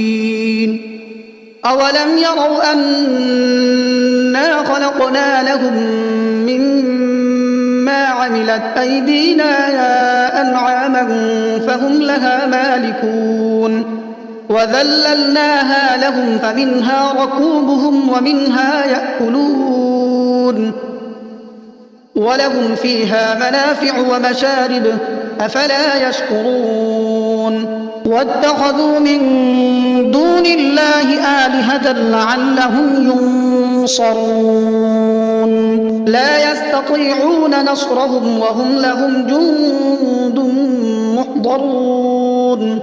[SPEAKER 2] أولم يروا أنا خلقنا لهم مما عملت أيدينا أنعاما فهم لها مالكون وذللناها لهم فمنها ركوبهم ومنها يأكلون ولهم فيها منافع ومشارب أفلا يشكرون واتخذوا من دون الله آلهة لعلهم ينصرون لا يستطيعون نصرهم وهم لهم جند محضرون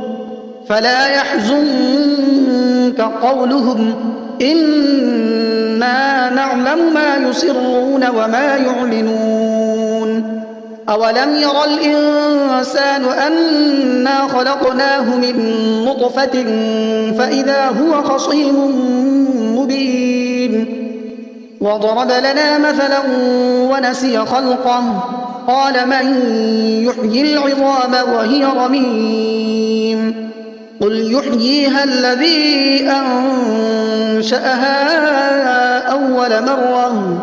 [SPEAKER 2] فلا يحزنك قولهم إنا نعلم ما يسرون وما يعلنون أولم ير الإنسان أنا خلقناه من نطفة فإذا هو خصيم مبين وضرب لنا مثلا ونسي خلقه قال من يحيي العظام وهي رميم قل يحييها الذي أنشأها أول مرة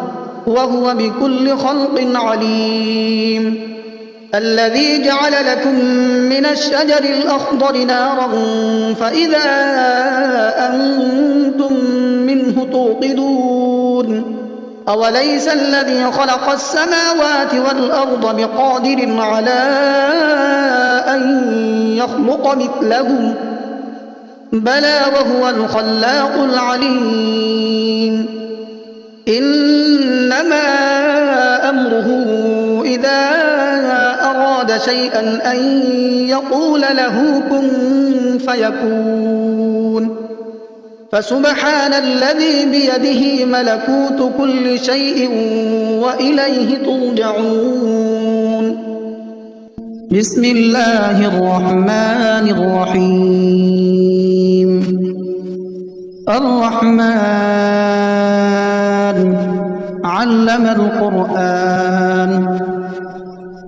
[SPEAKER 2] وهو بكل خلق عليم الذي جعل لكم من الشجر الأخضر نارا فإذا أنتم منه توقدون أوليس الذي خلق السماوات والأرض بقادر على أن يخلق مثلهم بلى وهو الخلاق العليم إنما أمره إذا أراد شيئا أن يقول له كن فيكون فسبحان الذي بيده ملكوت كل شيء وإليه ترجعون بسم الله الرحمن الرحيم الرحمن علم القرآن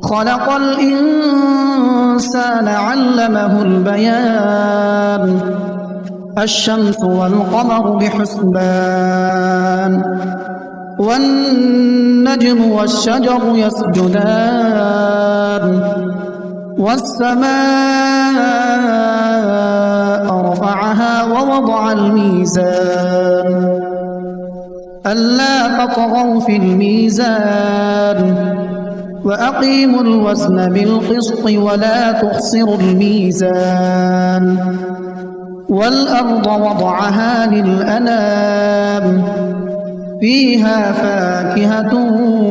[SPEAKER 2] خلق الإنسان علمه البيان الشمس والقمر بحسبان والنجم والشجر يسجدان والسماء رفعها ووضع الميزان ألا تطغوا في الميزان وأقيموا الوزن بالقسط ولا تخسروا الميزان والأرض وضعها للأنام فيها فاكهة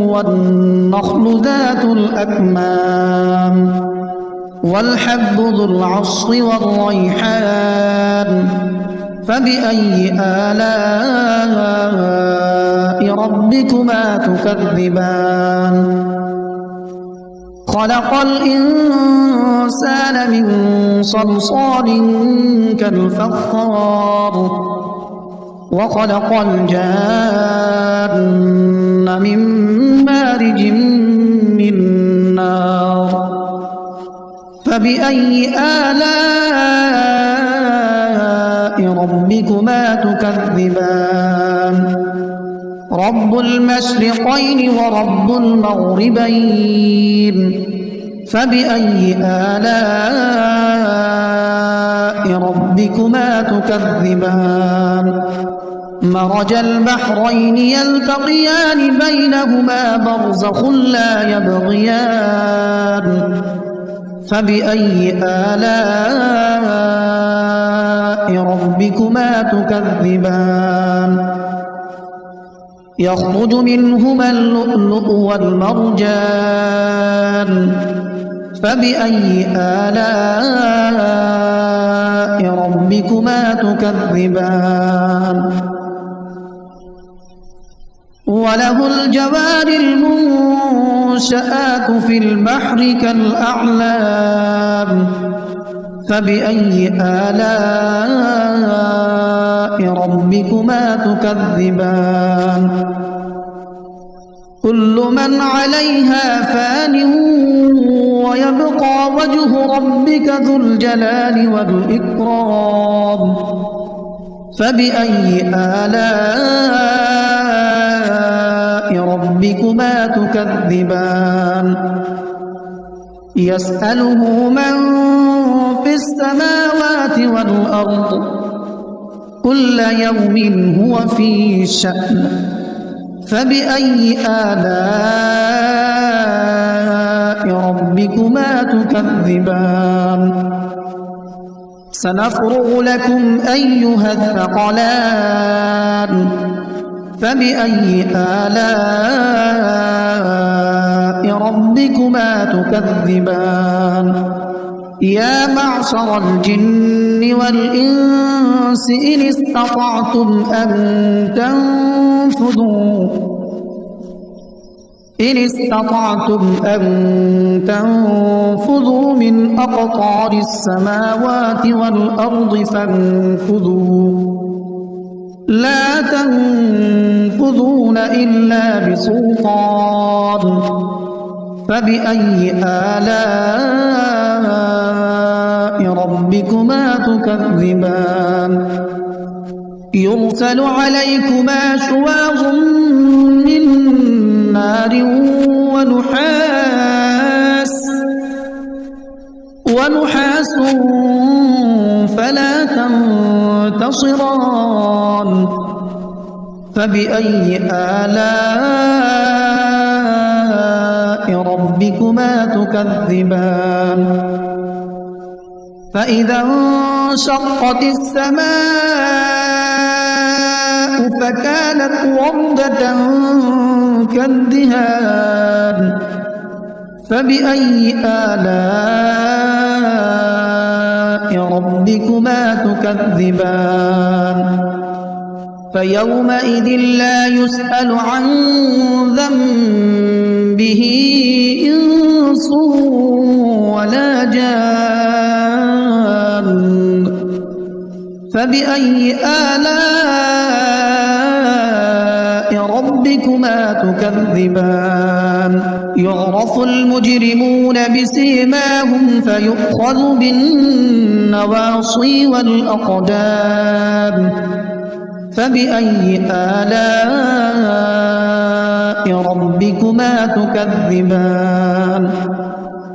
[SPEAKER 2] والنخل ذات الأكمام والحب ذو العصف والريحان فبأي آلاء ربكما تكذبان خلق الإنسان من صلصال كالفخار وخلق الجان من مارج من نار فبأي آلاء ربكما تكذبان رب المشرقين ورب المغربين فبأي آلاء ربكما تكذبان مرج البحرين يلتقيان بينهما برزخ لا يبغيان فبأي آلاء ربكما تكذبان يخرج منهما اللؤلؤ والمرجان فبأي آلاء ربكما تكذبان وله الجوار المنشآت في البحر كالأعلام فبأي آلاء ربكما تكذبان كل من عليها فان ويبقى وجه ربك ذو الجلال والإكرام فبأي آلاء ربكما تكذبان يسأله من في السماوات والأرض كل يوم هو في شأن فبأي آلاء ربكما تكذبان سنفرغ لكم أيها الثقلان فبأي آلاء ربكما تكذبان يا معشر الجن والإنس إن استطعتم أن تنفذوا من أقطار السماوات والأرض فانفذوا لا تنفذون إلا بسلطان فبأي آلاء ربكما تكذبان يرسل عليكما شواظ من نار ونحاس فلا تنتصران فبأي آلاء ربكما تكذبان فإذا انشقت السماء فكانت وردة كالدهان فبأي آلاء ربكما تكذبان فيومئذ لا يسأل عن ذنبه إنس ولا جان فبأي آلاء ربكما تكذبان يعرف المجرمون بسيماهم فيؤخذ بالنواصي والأقدام فبأي آلاء ربكما تكذبان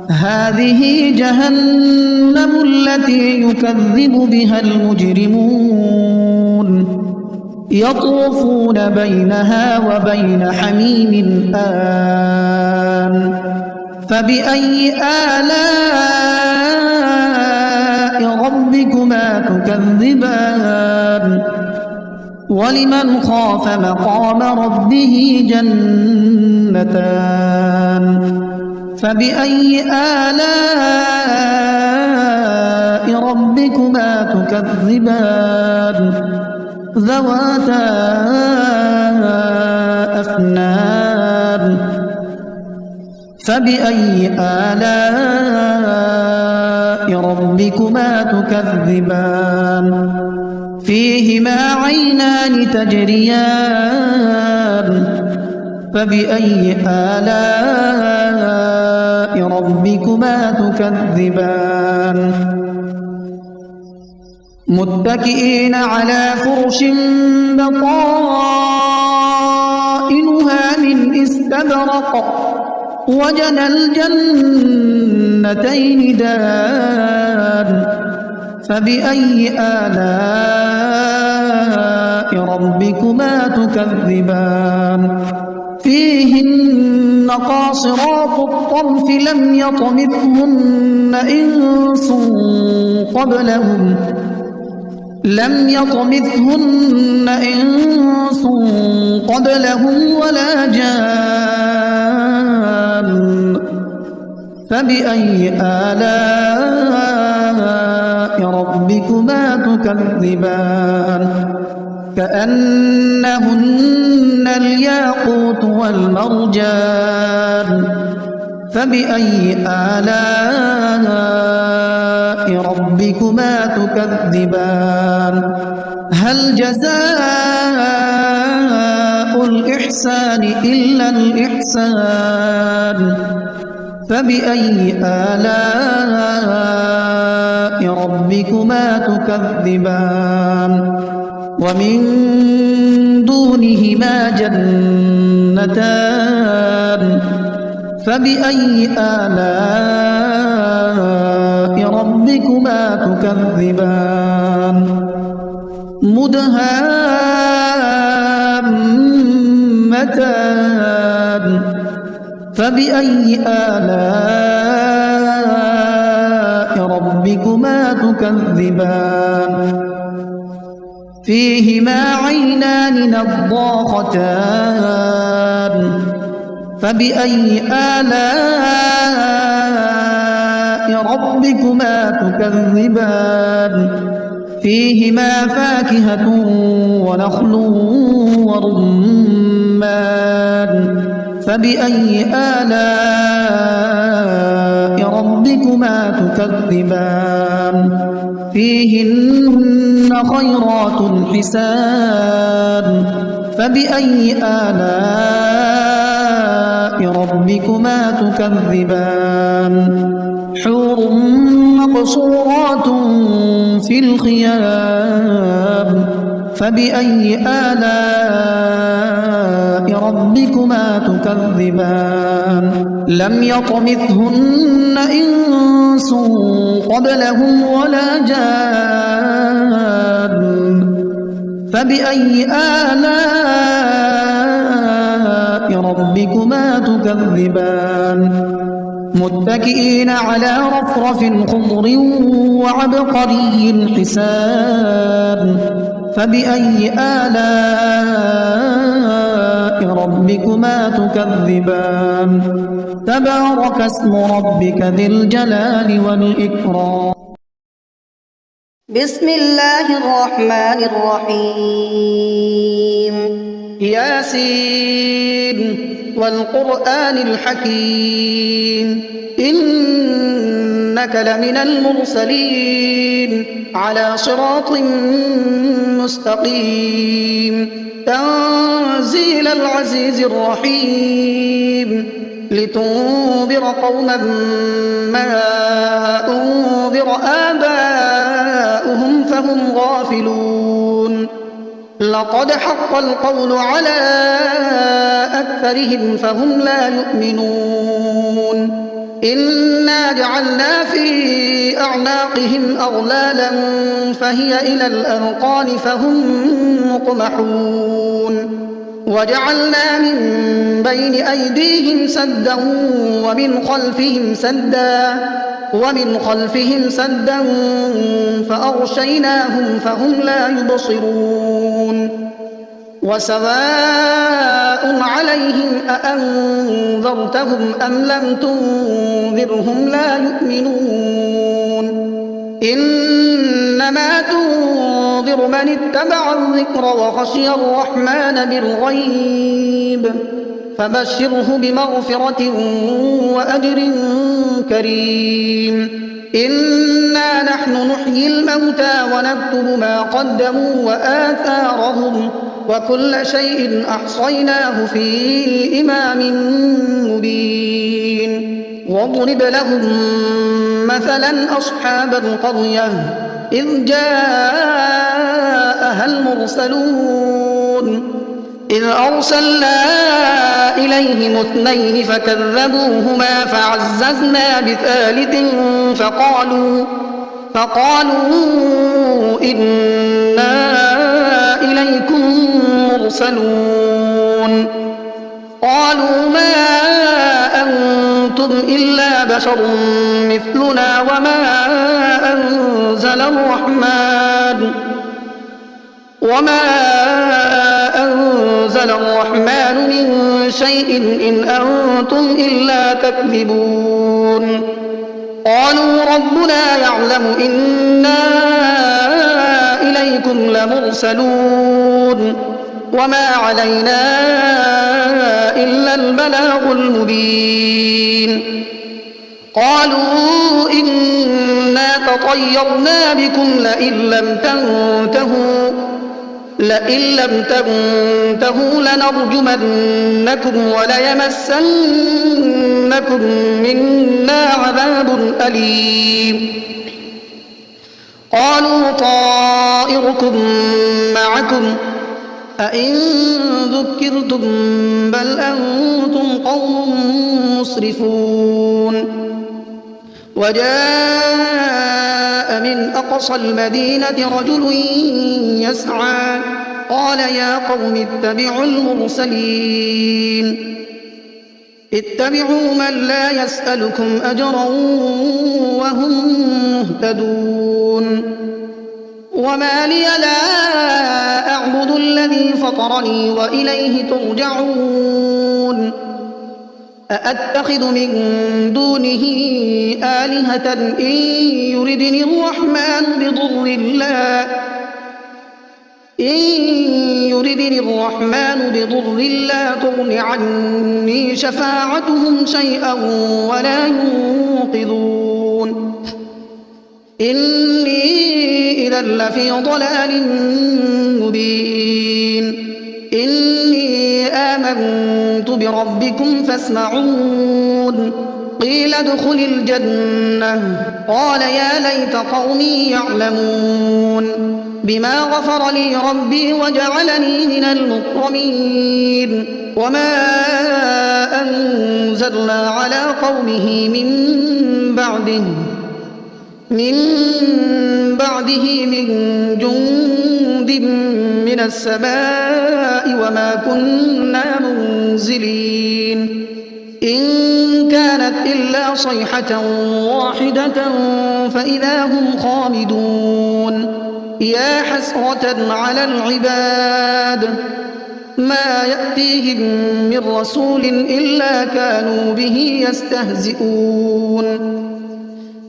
[SPEAKER 2] هذه جهنم التي يكذب بها المجرمون يطوفون بينها وبين حميم آن فبأي آلاء ربكما تكذبان ولمن خاف مقام ربه جنتان فبأي آلاء ربكما تكذبان ذواتا أفنان فبأي آلاء ربكما تكذبان فيهما عينان تجريان فبأي آلاء ربكما تكذبان متكئين على فرش بطائنها من استبرق وجنى الجنتين دان فبأي آلاء ربكما تكذبان فيهن قاصرات الطرف لم يطمثهن إنس قبلهم ولا جان فبأي آلاء ربكما تكذبان كأنهن الياقوت والمرجان فبأي آلاء ربكما تكذبان هل جزاء الإحسان إلا الإحسان فبأي آلاء ربكما تكذبان ومن دونهما جنتان فبأي آلاء ربكما تكذبان مدهامتان فبأي آلاء ربكما تكذبان فيهما عينان نضاختان فبأي آلاء ربكما تكذبان فيهما فاكهة ونخل ورمان فبأي آلاء ربكما تكذبان فيهن خيرات حسان فبأي آلاء ربكما تكذبان حور مقصورات في الخيام فبأي آلاء ربكما تكذبان لم يطمثهن إنس قبلهم ولا جان فبأي آلاء ربكما تكذبان متكئين على رفرف خضر وعبقري حسان فبأي آلاء ربكما تكذبان تبارك اسم ربك ذي الجلال والإكرام
[SPEAKER 1] بسم الله الرحمن الرحيم
[SPEAKER 2] ياسين والقرآن الحكيم إنك لمن المرسلين على صراط مستقيم تنزيل العزيز الرحيم لتنذر قوما ما أنذر آباؤهم فهم غافلون لقد حق القول على أكثرهم فهم لا يؤمنون إنا جعلنا في أعناقهم أغلالا فهي إلى الأذقان فهم مقمحون وجعلنا من بين أيديهم سدا ومن خلفهم سدا فأغشيناهم فهم لا يبصرون وسواء عليهم أأنذرتهم أم لم تنذرهم لا يؤمنون إنما تنذر من اتبع الذكر وخشي الرحمن بالغيب فبشره بمغفرة وأجر كريم إنا نحن نحيي الموتى ونكتب ما قدموا وآثارهم وكل شيء أحصيناه في إمام مبين واضرب لهم مثلا أصحاب القرية إذ جاءها المرسلون إذ أرسلنا إليهم اثنين فكذبوهما فعززنا بثالث فقالوا إنا إليكم مرسلون قالوا ما أنتم إلا بشر مثلنا وما أنزل الرحمن من شيء إن أنتم إلا تكذبون قالوا ربنا يعلم إنا إليكم لمرسلون وما علينا إلا البلاغ المبين قالوا إنا تطيرنا بكم لئن لم تنتهوا لنرجمنكم وليمسنكم منا عذاب أليم قالوا طائركم معكم أئن ذكرتم بل أنتم قوم مسرفون وجاء من أقصى المدينة رجل يسعى قال يا قوم اتبعوا المرسلين اتبعوا من لا يسألكم أجرا وهم مهتدون وما لي لا أعبد الذي فطرني وإليه ترجعون أأتخذ من دونه آلهة إن يردني الرحمن بضر لا تغن عني شفاعتهم شيئا ولا ينقذون إني إذا لفي ضلال مبين إني آمنت بربكم فاسمعون قيل ادخل الجنة قال يا ليت قومي يعلمون بما غفر لي ربي وجعلني من المكرمين وما أنزلنا على قومه من بعده من جند من السماء وما كنا منزلين إن كانت إلا صيحة واحدة فإذا هم خامدون يا حسرة على العباد ما يأتيهم من رسول إلا كانوا به يستهزئون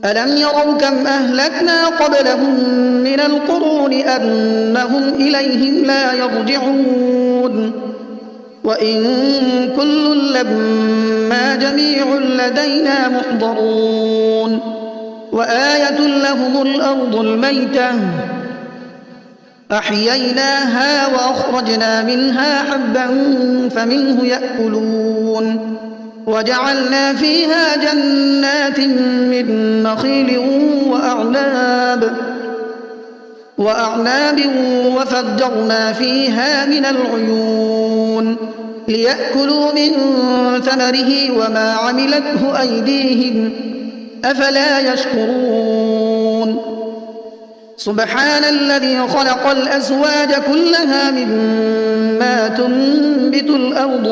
[SPEAKER 2] ألم يروا كم أهلكنا قبلهم من القرون أنهم إليهم لا يرجعون وإن كل لما جميع لدينا محضرون وآية لهم الأرض الميتة أحييناها وأخرجنا منها حبا فمنه يأكلون وجعلنا فيها جنات من نخيل وأعناب وفجرنا فيها من العيون ليأكلوا من ثمره وما عملته أيديهم أفلا يشكرون سبحان الذي خلق الأزواج كلها مما تنبت الأرض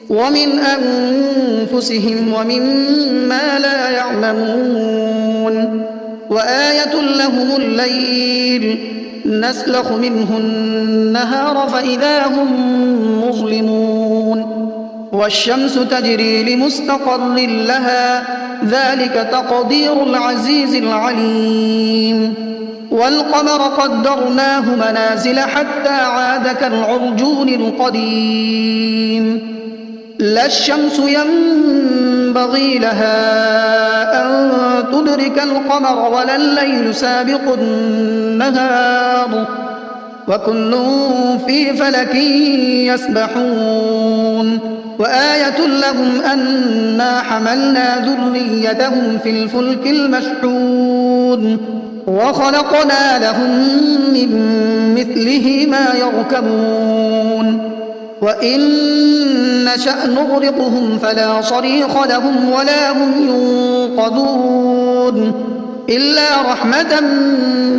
[SPEAKER 2] ومن أنفسهم ومما لا يعلمون وآية لهم الليل نسلخ منه النهار فإذا هم مظلمون والشمس تجري لمستقر لها ذلك تقدير العزيز العليم والقمر قدرناه منازل حتى عاد كالعرجون القديم لا الشمس ينبغي لها أن تدرك القمر ولا الليل سابق النهار وكل في فلك يسبحون وآية لهم أنا حملنا ذريتهم في الفلك المشحون وخلقنا لهم من مثله ما يركبون وإن نشأ نغرقهم فلا صريخ لهم ولا هم ينقذون إلا رحمة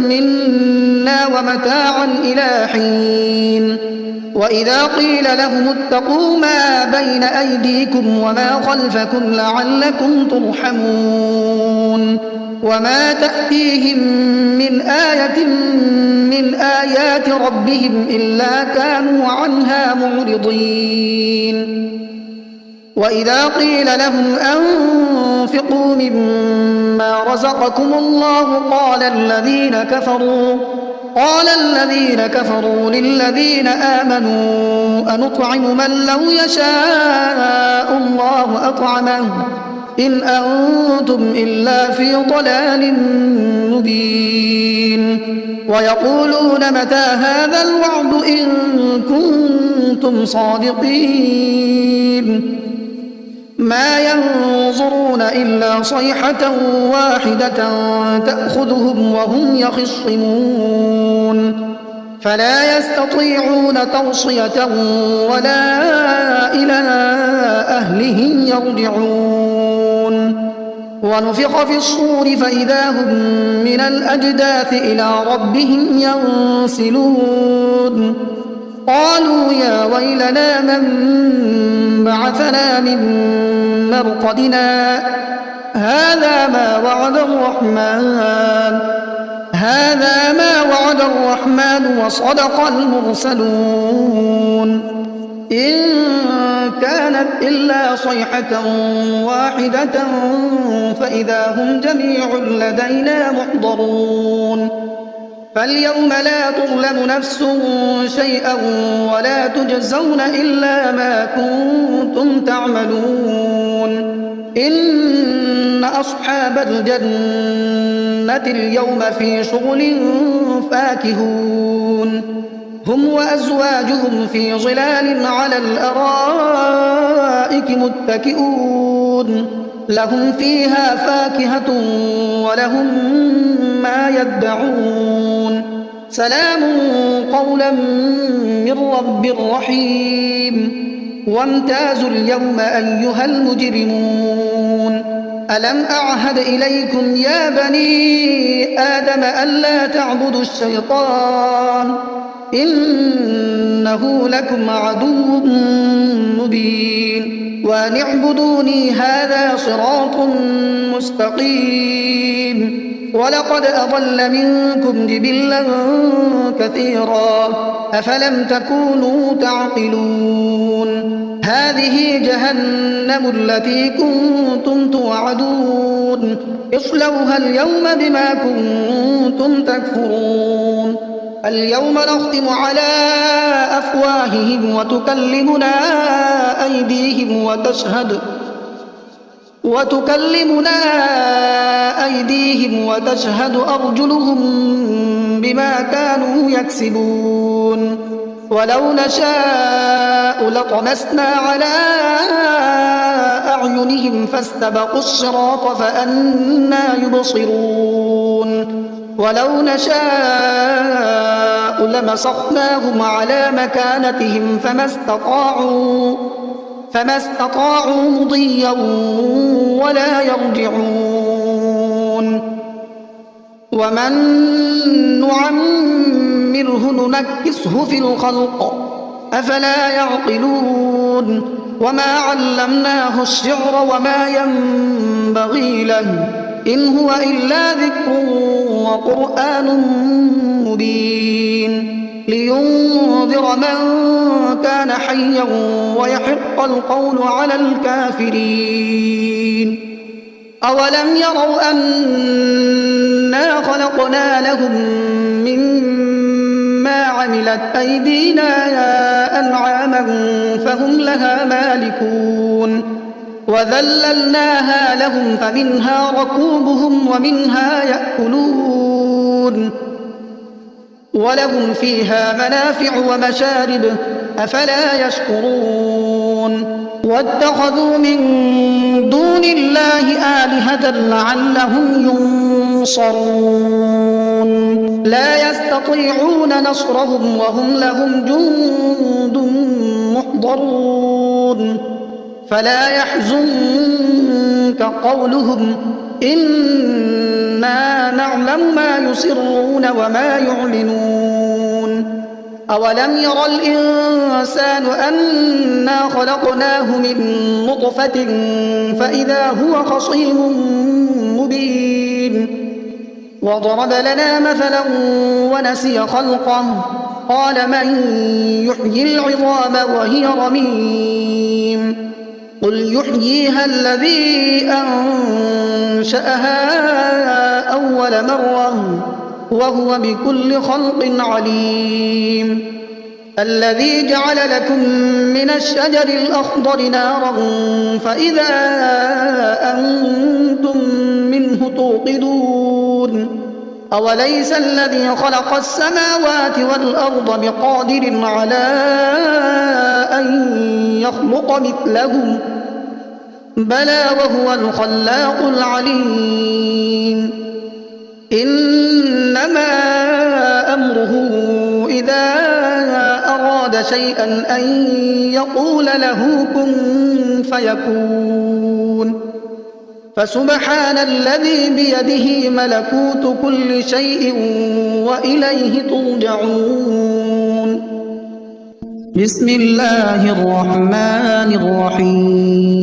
[SPEAKER 2] منا ومتاعا إلى حين وإذا قيل لهم اتقوا ما بين أيديكم وما خلفكم لعلكم ترحمون وما تأتيهم من آية من آيات ربهم إلا كانوا عنها معرضين وإذا قيل لهم أنفقوا مما رزقكم الله قال الذين كفروا للذين آمنوا أنطعم من لو يشاء الله أطعمه إن أنتم إلا في ضلال مبين ويقولون متى هذا الوعد إن كنتم صادقين ما ينظرون إلا صيحة واحدة تأخذهم وهم يخصمون فلا يستطيعون توصية ولا إلى أهلهم يرجعون ونفخ في الصور فإذا هم من الأجداث إلى ربهم ينسلون قالوا يا ويلنا من بعثنا من مرقدنا هذا ما وعد الرحمن وصدق المرسلون إن كانت إلا صيحة واحدة فإذا هم جميع لدينا محضرون فاليوم لا تظلم نفس شيئا ولا تجزون إلا ما كنتم تعملون إن أصحاب الجنة اليوم في شغل فاكهون هم وأزواجهم في ظلال على الأرائك متكئون لهم فيها فاكهة ولهم ما يدعون سلام قولا من رب رحيم وامتازوا اليوم أيها المجرمون ألم أعهد إليكم يا بني آدم ألا تعبدوا الشيطان إنه لكم عدو مبين وأن اعبدوني هذا صراط مستقيم ولقد أضل منكم جبلا كثيرا أفلم تكونوا تعقلون هذه جهنم التي كنتم توعدون اصلوها اليوم بما كنتم تكفرون اليوم نختم على أفواههم وتكلمنا أيديهم وتشهد أرجلهم بما كانوا يكسبون ولو نشاء لطمسنا على أعينهم فاستبقوا الصراط فأنى يبصرون ولو نشاء لمسخناهم على مكانتهم فما استطاعوا مضيا ولا يرجعون ومن نعمره ننكسه في الخلق أفلا يعقلون وما علمناه الشعر وما ينبغي له إن هو إلا ذكر وقرآن مبين لينذر من كان حيا ويحق القول على الكافرين أولم يروا أنا خلقنا لهم مما عملت أيدينا أنعاما فهم لها مالكون وذللناها لهم فمنها ركوبهم ومنها يأكلون ولهم فيها منافع ومشارب أفلا يشكرون واتخذوا من دون الله آلهة لعلهم ينصرون لا يستطيعون نصرهم وهم لهم جند محضرون فلا يحزنك قولهم إنا نعلم ما يسرون وما يعلنون أولم ير الإنسان أنا خلقناه من نطفة فإذا هو خصيم مبين وضرب لنا مثلا ونسي خلقه قال من يحيي العظام وهي رميم قل يحييها الذي أنشأها أول مرة وهو بكل خلق عليم الذي جعل لكم من الشجر الأخضر نارا فإذا أنتم منه توقدون أوليس الذي خلق السماوات والأرض بقادر على أن يخلق مثلهم بلى وهو الخلاق العليم إنما أمره إذا أراد شيئا أن يقول له كن فيكون فسبحان الذي بيده ملكوت كل شيء وإليه ترجعون بسم الله الرحمن الرحيم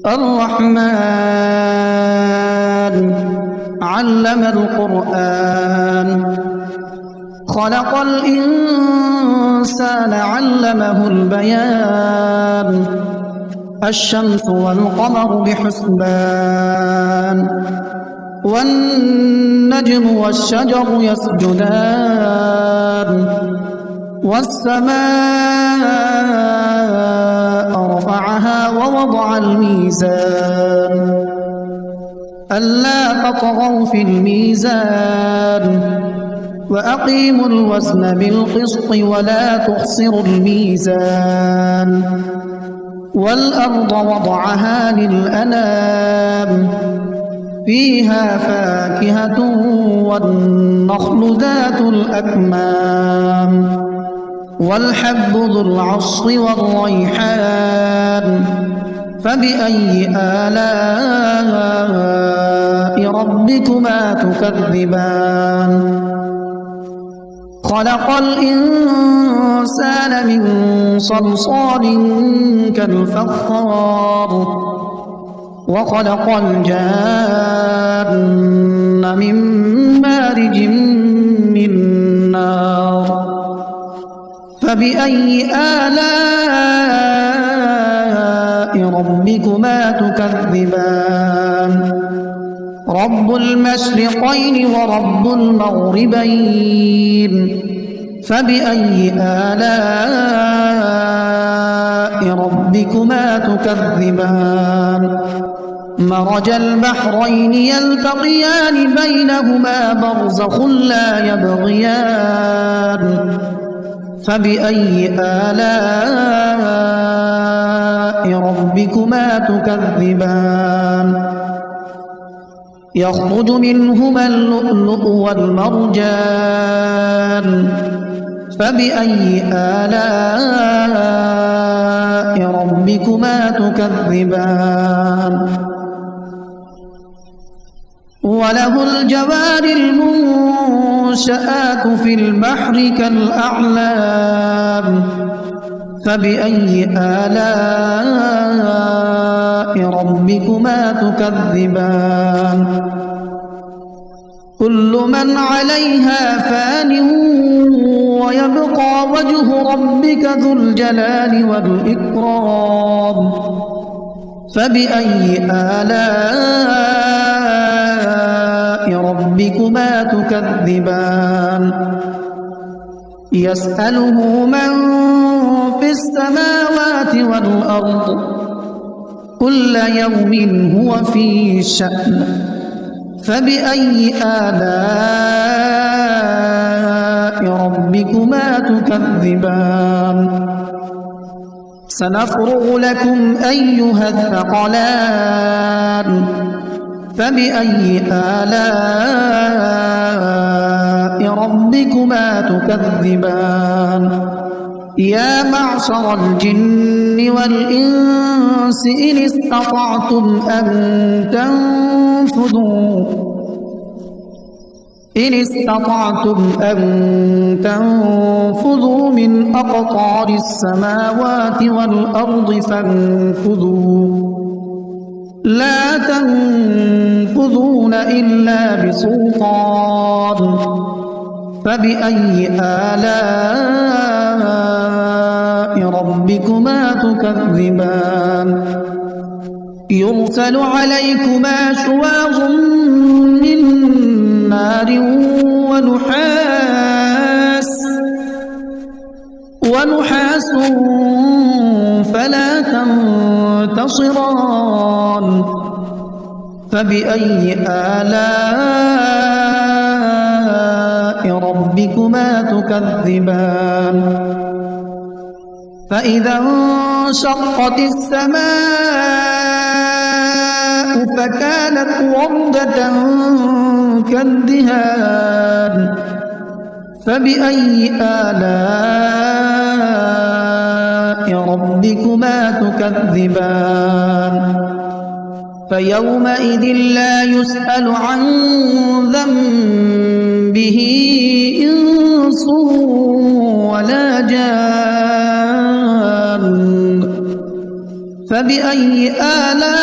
[SPEAKER 2] الرحمن علم القرآن خلق الإنسان علمه البيان الشمس والقمر بحسبان والنجم والشجر يسجدان والسماء رفعها ووضع الميزان ألا تطغوا في الميزان وأقيموا الوزن بالقسط ولا تخسروا الميزان والأرض وضعها للأنام فيها فاكهة والنخل ذات الأكمام والحب ذو العصف والريحان فبأي آلاء ربكما تكذبان خلق الإنسان من صلصال كالفخار وخلق الجان من مارج من نار فبأي آلاء ربكما تكذبان رب المشرقين ورب المغربين فبأي آلاء ربكما تكذبان مرج البحرين يلتقيان بينهما برزخ لا يبغيان فبأي آلاء ربكما تكذبان يخرج منهما اللؤلؤ والمرجان فبأي آلاء ربكما تكذبان وله الجوار المنشآت في البحر كالأعلام فبأي آلاء ربكما تكذبان كل من عليها فان ويبقى وجه ربك ذو الجلال والإكرام فبأي آلاء ربكما تكذبان يسأله من في السماوات والأرض كل يوم هو في شأن فبأي آلاء ربكما تكذبان سنفرغ لكم أيها الثقلان فبأي آلاء ربكما تكذبان يا معشر الجن والإنس إن استطعتم أن تنفذوا من أقطار السماوات والأرض فانفذوا لا تنفذون إلا بسلطان فبأي آلاء ربكما تكذبان يرسل عليكما شواظ من نار ونحاس فلا تنتصران فبأي آلاء ربكما تكذبان فإذا انشقت السماء فكانت وردة كالدهان فبأي آلاء ربكما تكذبان فيومئذ لا يسأل عن ذنبه إنس ولا جان فبأي آلاء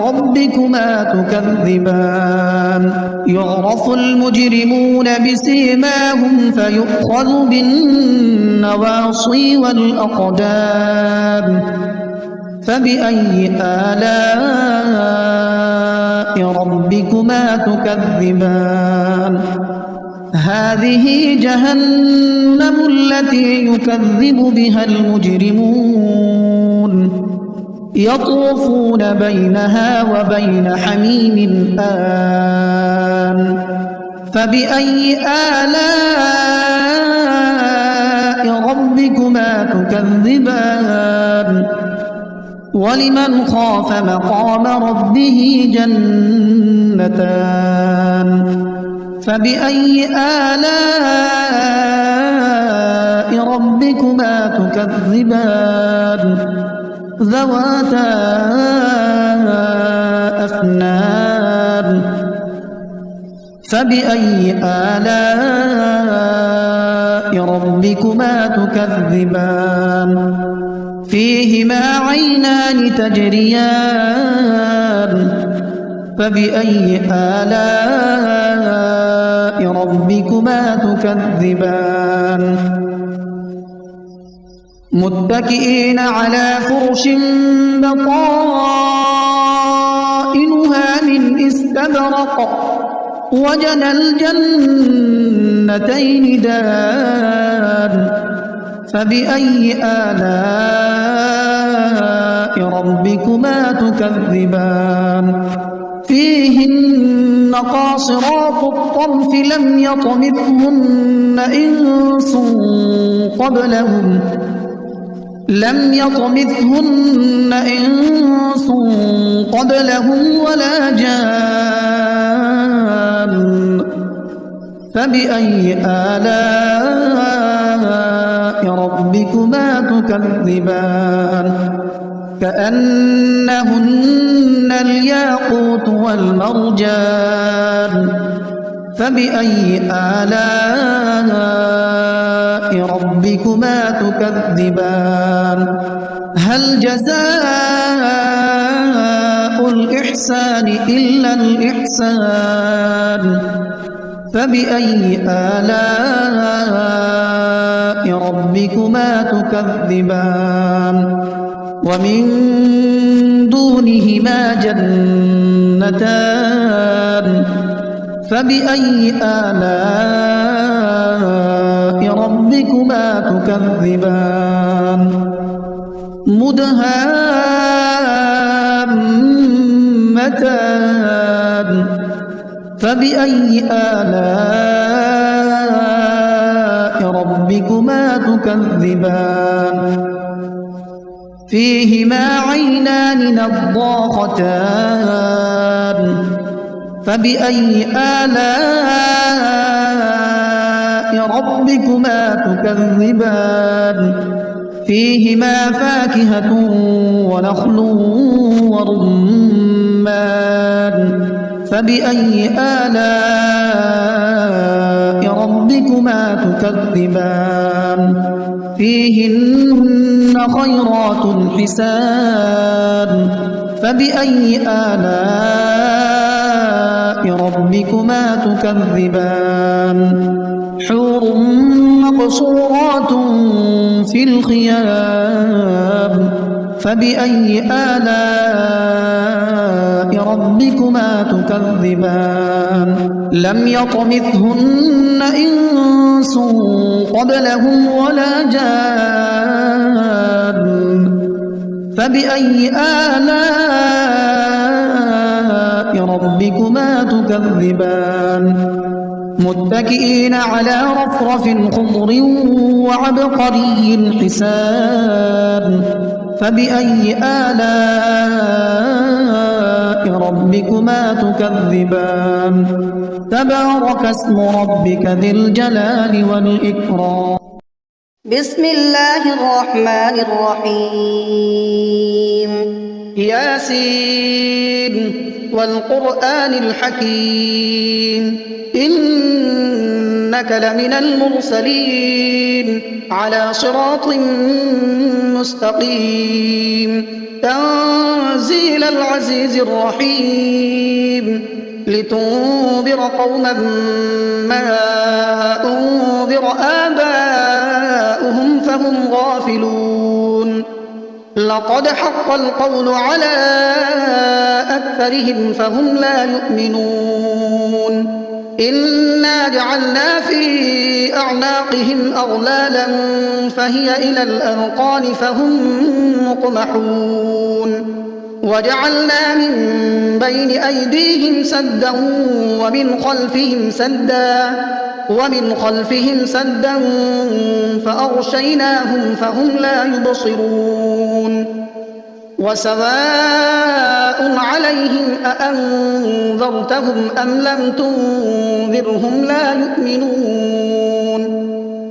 [SPEAKER 2] ربكما تكذبان يعرف المجرمون بسيماهم فيؤخذ بالنواصي والأقدام فبأي آلاء ربكما تكذبان هذه جهنم التي يكذب بها المجرمون يطوفون بينها وبين حميم آن فبأي آلاء ربكما تكذبان ولمن خاف مقام ربه جنتان فبأي آلاء ربكما تكذبان ذواتا أفنان فبأي آلاء ربكما تكذبان فيهما عينان تجريان فبأي آلاء ربكما تكذبان متكئين على فرش بطائنها من استبرق وجنى الجنتين دان فبأي آلاء ربكما تكذبان فيهن قاصرات الطرف لم يطمثهن إنس قبلهم ولا جان فبأي آلاء ربكما تكذبان كأنهن الياقوت والمرجان فبأي آلاء ربكما تكذبان هل جزاء الإحسان إلا الإحسان فبأي آلاء ربكما تكذبان ومن دونهما جنتان فبأي آلاء ربكما تكذبان مدهامتان فبأي آلاء ربكما تكذبان فيهما عينان نضاختان فبأي آلاء ربكما تكذبان فيهما فاكهة ونخل ورمان فبأي آلاء ربكما تكذبان فيهن خيرات حسان فبأي آلاء ربكما تكذبان حور مقصورات في الخيام فبأي آلاء ربكما تكذبان لم يطمثهن إنس قبلهم ولا جان فبأي آلاء ربكما تكذبان متكئين على رفرف خضر وعبقري حسان فبأي آلاء ربكما تكذبان تبارك اسم ربك ذي الجلال والإكرام
[SPEAKER 1] بسم الله الرحمن الرحيم
[SPEAKER 2] ياسين والقرآن الحكيم إنك لمن المرسلين على صراط مستقيم تنزيل العزيز الرحيم لتنذر قوما ما أنذر آباؤهم فهم غافلون لقد حق القول على أكثرهم فهم لا يؤمنون إنا جعلنا في أعناقهم أغلالا فهي إلى الأذقان فهم مقمحون وجعلنا من بين أيديهم سدا ومن خلفهم سدا فأغشيناهم فهم لا يبصرون وسواء عليهم أأنذرتهم أم لم تنذرهم لا يؤمنون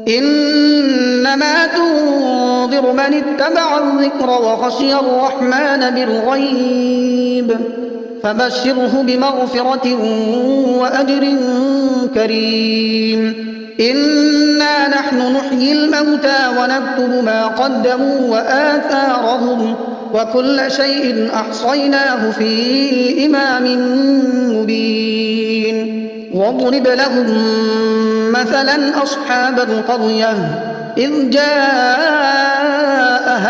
[SPEAKER 2] إنما تنذر من اتبع الذكر وخشي الرحمن بالغيب فبشره بمغفرة وأجر كريم إنا نحن نحيي الموتى ونكتب ما قدموا وآثارهم وكل شيء أحصيناه في إمام مبين واضرب لهم مثلا أصحاب القرية إذ جاءها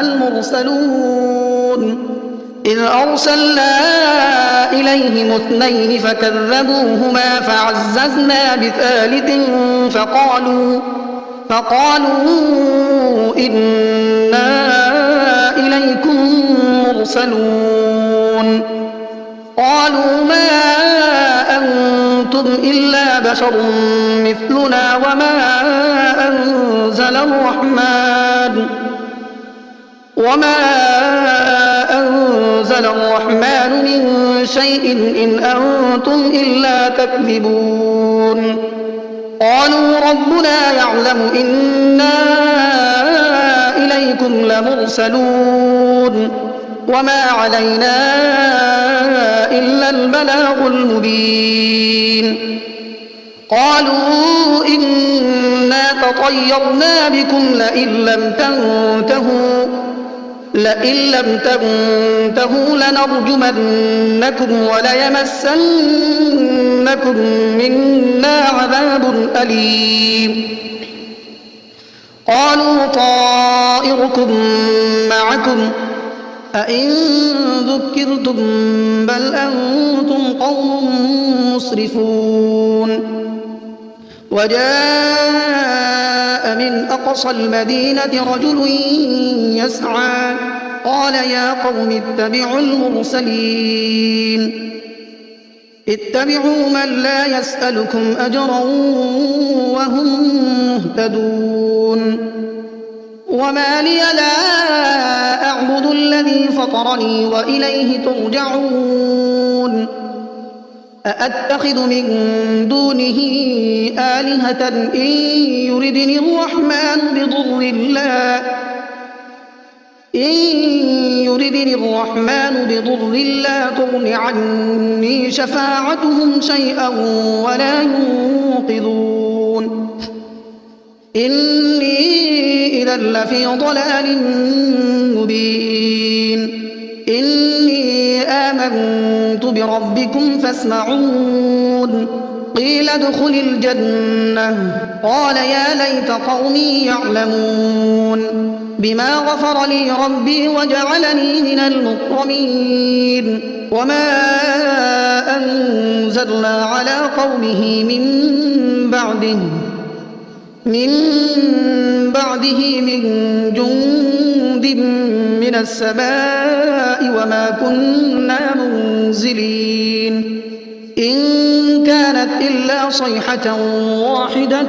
[SPEAKER 2] المرسلون إذ أرسلنا إليهم اثنين فكذبوهما فعززنا بثالث فقالوا إنا إليكم مرسلون قالوا ما أنتم إلا بشر مثلنا وما أنزل الرحمن من شيء إن أنتم إلا تكذبون قالوا ربنا يعلم إنا إليكم لمرسلون وما علينا إلا البلاغ المبين قالوا إنا تطيرنا بكم لئن لم تنتهوا لنرجمنكم وليمسنكم منا عذاب أليم قالوا طائركم معكم أئن ذكرتم بل أنتم قوم مسرفون وجاء من أقصى المدينة رجل يسعى قال يا قوم اتبعوا المرسلين اتبعوا من لا يسألكم أجرا وهم مهتدون وما لي لا أعبد الذي فطرني وإليه ترجعون أأتخذ من دونه آلهة إن يردني الرحمن بضر لا تغن عني شفاعتهم شيئا ولا ينقذون إني إذا لفي ضلال مبين إني آمنت بربكم فاسمعون قيل ادخل الجنة قال يا ليت قومي يعلمون بما غفر لي ربي وجعلني من المكرمين وما أنزلنا على قومه من بعده من جند من السماء وما كنا منزلين إن كانت إلا صيحة واحدة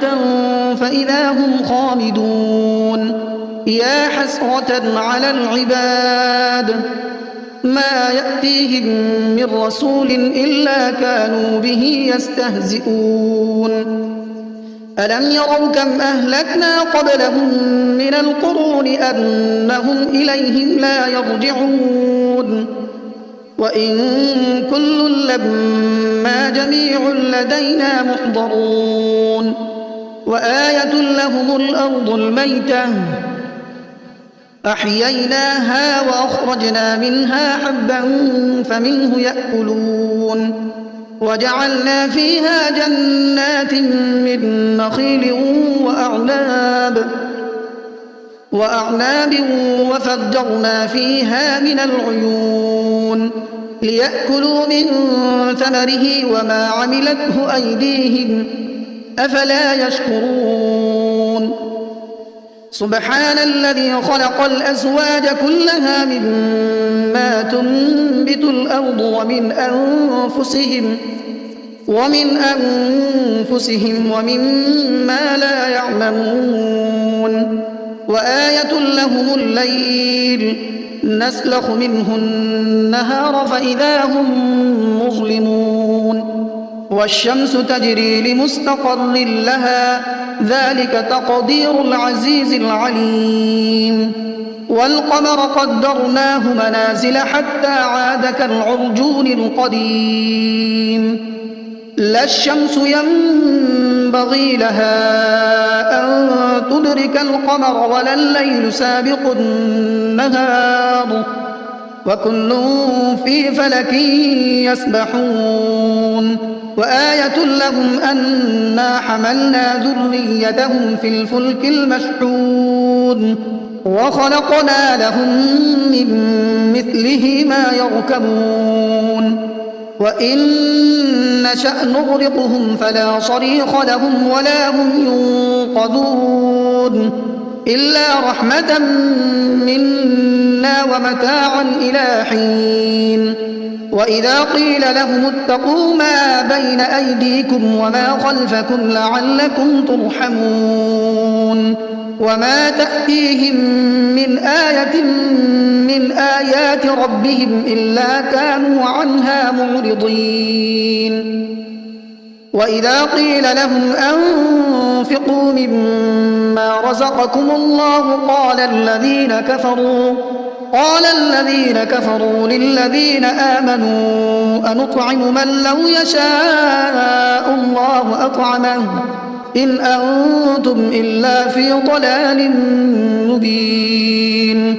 [SPEAKER 2] فإذا هم خامدون يا حسرة على العباد ما يأتيهم من رسول إلا كانوا به يستهزئون ألم يروا كم أهلكنا قبلهم من القرون أنهم إليهم لا يرجعون وإن كل لما جميع لدينا محضرون وآية لهم الأرض الميتة أحييناها وأخرجنا منها حبا فمنه يأكلون وجعلنا فيها جنات من نخيل وأعناب وفجرنا فيها من العيون ليأكلوا من ثمره وما عملته أيديهم أفلا يشكرون سبحان الذي خلق الأزواج كلها مما تنبت الأرض ومن أنفسهم ومما لا يعلمون وآية لهم الليل نسلخ منه النهار فإذا هم مظلمون والشمس تجري لمستقر لها ذلك تقدير العزيز العليم والقمر قدرناه منازل حتى عاد كالعرجون القديم لا الشمس ينبغي لها أن تدرك القمر ولا الليل سابق النهار وكل في فلك يسبحون وآية لهم أنا حملنا ذريتهم في الفلك المشحون وخلقنا لهم من مثله ما يركبون وإن نشأ نغرقهم فلا صريخ لهم ولا هم ينقذون إلا رحمة منا ومتاعا إلى حين وإذا قيل لهم اتقوا ما بين أيديكم وما خلفكم لعلكم ترحمون وما تأتيهم من آية من آيات ربهم إلا كانوا عنها معرضين وإذا قيل لهم أنفقوا مما رزقكم الله قال الذين كفروا للذين آمنوا أنطعم من لو يشاء الله أطعمه إن أنتم إلا في ضلال مبين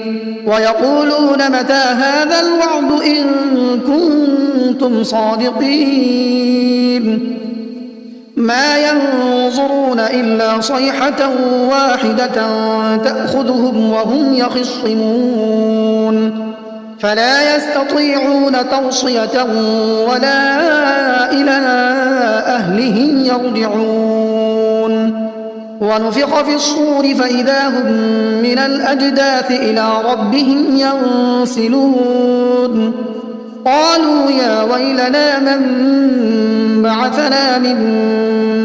[SPEAKER 2] ويقولون متى هذا الوعد إن كنتم صادقين ما ينظرون إلا صيحة واحدة تأخذهم وهم يخصمون فلا يستطيعون توصية ولا إلى أهلهم يرجعون ونفخ في الصور فإذا هم من الأجداث إلى ربهم ينسلون قالوا يا ويلنا من بعثنا من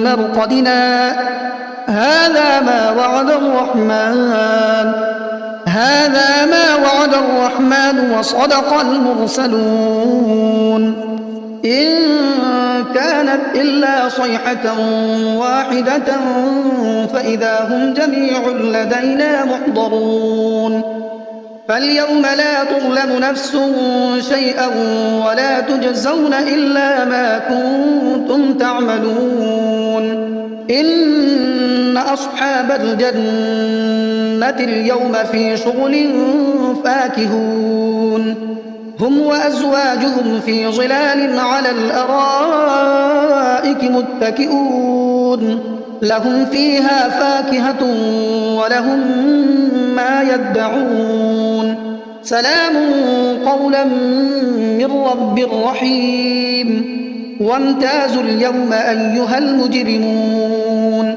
[SPEAKER 2] مرقدنا هذا ما وعد الرحمن وصدق المرسلون إن كانت إلا صيحة واحدة فإذا هم جميع لدينا محضرون فاليوم لا تظلم نفس شيئا ولا تجزون إلا ما كنتم تعملون إن أصحاب الجنة اليوم في شغل فاكهون هم وأزواجهم في ظلال على الأرائك متكئون لهم فيها فاكهة ولهم ما يدعون سلام قولا من رب رحيم وامتازوا اليوم أيها المجرمون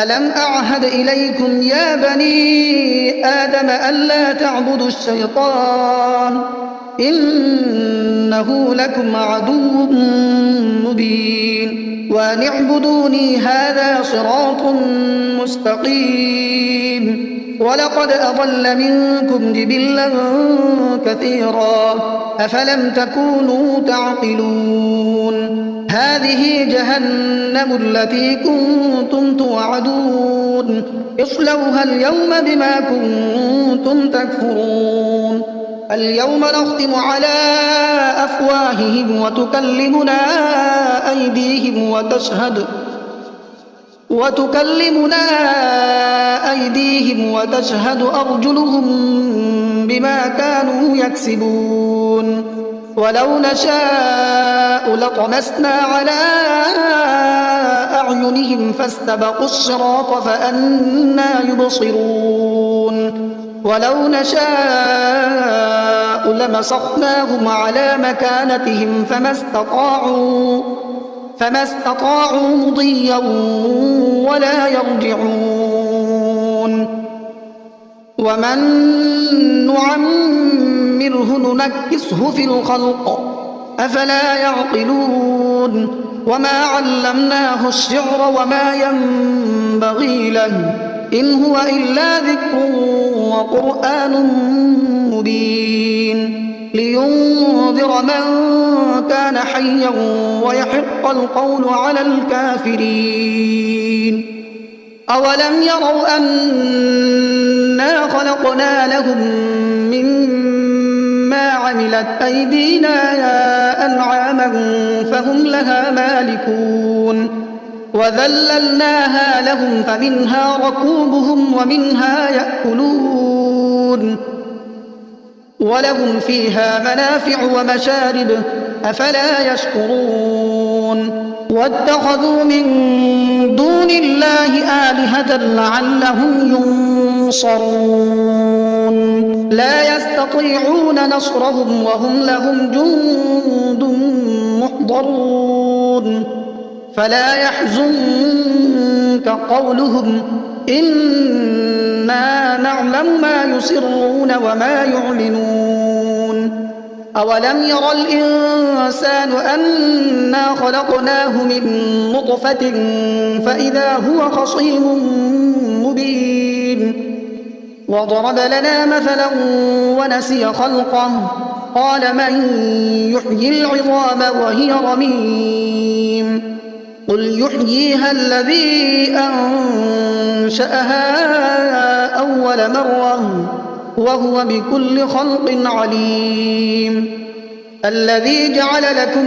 [SPEAKER 2] ألم أعهد إليكم يا بني آدم ألا تعبدوا الشيطان إنه لكم عدو مبين وأن اعبدوني هذا صراط مستقيم ولقد أضل منكم جبلا كثيرا أفلم تكونوا تعقلون هذه جهنم التي كنتم توعدون اصلوها اليوم بما كنتم تكفرون اليوم نختم على أفواههم وتكلمنا أيديهم وتشهد أرجلهم بما كانوا يكسبون ولو نشاء لطمسنا على أعينهم فاستبقوا الصراط فأنى يبصرون ولو نشاء لمسخناهم على مكانتهم فما استطاعوا مضيا ولا يرجعون ومن نعمره ننكسه في الخلق أفلا يعقلون وما علمناه الشعر وما ينبغي له إن هو إلا ذكر وقرآن مبين لينذر من كان حيا ويحق القول على الكافرين أولم يروا أنا خلقنا لهم مما عملت أيدينا أنعاما فهم لها مالكون وذللناها لهم فمنها ركوبهم ومنها يأكلون ولهم فيها منافع ومشارب أفلا يشكرون واتخذوا من دون الله آلهة لعلهم ينصرون لا يستطيعون نصرهم وهم لهم جند محضرون فلا يحزنك قولهم إنا نعلم ما يسرون وما يعلنون أولم ير الإنسان أنا خلقناه من نطفة فإذا هو خصيم مبين وضرب لنا مثلا ونسي خلقه قال من يحيي العظام وهي رميم قل يحييها الذي أنشأها أول مرة وهو بكل خلق عليم الذي جعل لكم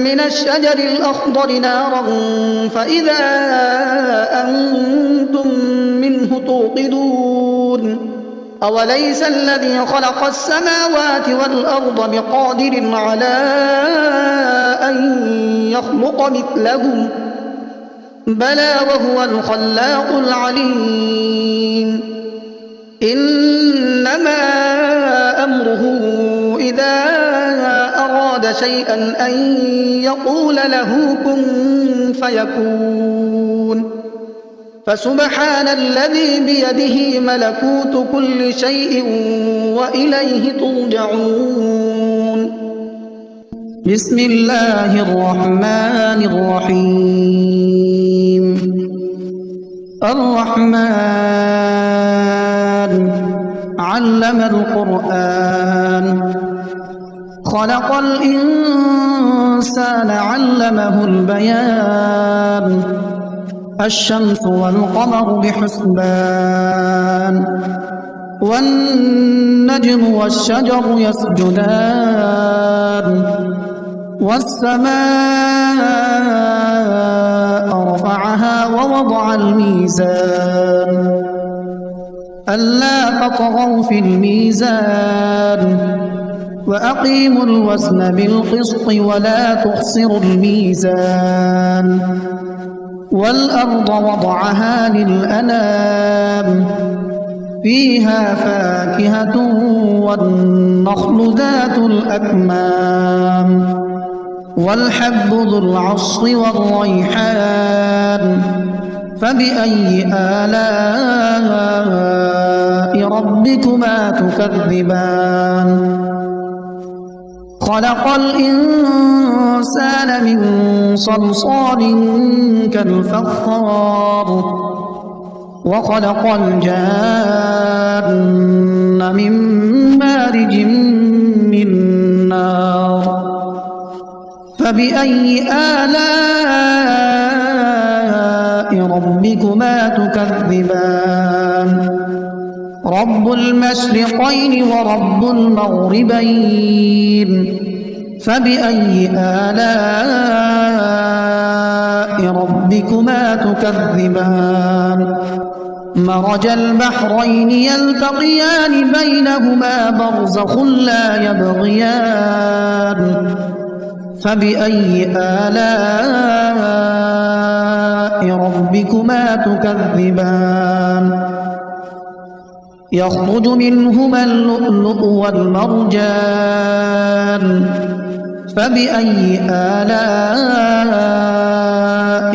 [SPEAKER 2] من الشجر الأخضر نارا فإذا أنتم منه توقدون أوليس الذي خلق السماوات والأرض بقادر على أن يخلق مثلهم بلى وهو الخلاق العليم إنما أمره إذا أراد شيئا أن يقول له كن فيكون فسبحان الذي بيده ملكوت كل شيء وإليه ترجعون بسم الله الرحمن الرحيم الرحمن علم القرآن خلق الإنسان علمه البيان الشمس والقمر بحسبان والنجم والشجر يسجدان والسماء رفعها ووضع الميزان ألا تطغوا في الميزان وأقيموا الوزن بالقسط ولا تخسروا الميزان والأرض وضعها للأنام فيها فاكهة والنخل ذات الأكمام والحب ذو العصف والريحان فبأي آلاء ربكما تكذبان خلق الإنسان من صلصال كالفخار وخلق الجان من مارج من نار فبأي آلاء ربكما تكذبان رب المشرقين ورب المغربين فبأي آلاء ربكما تكذبان مرج البحرين يلتقيان بينهما برزخ لا يبغيان فبأي آلاء ربكما تكذبان يخرج منهما اللؤلؤ والمرجان فبأي آلاء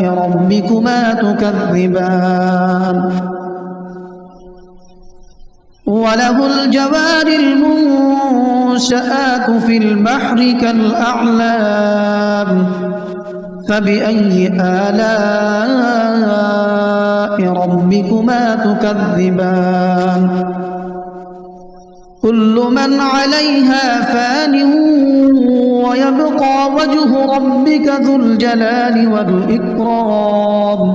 [SPEAKER 2] ربكما تكذبان وله الجوار المنشآت في البحر كالأعلام فبأي آلاء ربكما تكذبان كل من عليها فان ويبقى وجه ربك ذو الجلال والإكرام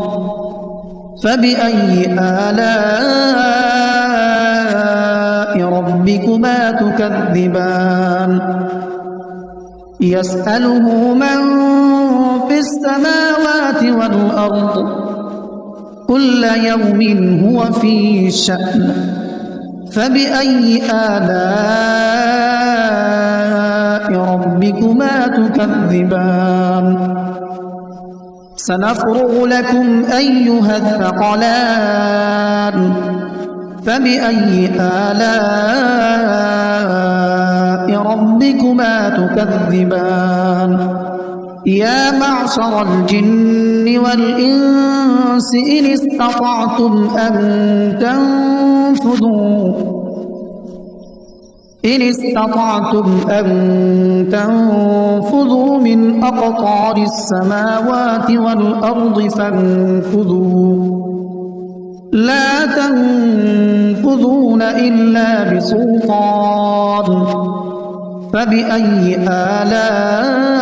[SPEAKER 2] فبأي آلاء ربكما تكذبان يسأله من في السماوات والأرض كل يوم هو في شأن فبأي آلاء ربكما تكذبان سنفرغ لكم أيها الثقلان فبأي آلاء ربكما تكذبان يا معشر الجن والإنس إن استطعتم أن تنفذوا من أقطار السماوات والأرض فانفذوا لا تنفذون إلا بسلطان فبأي آلاء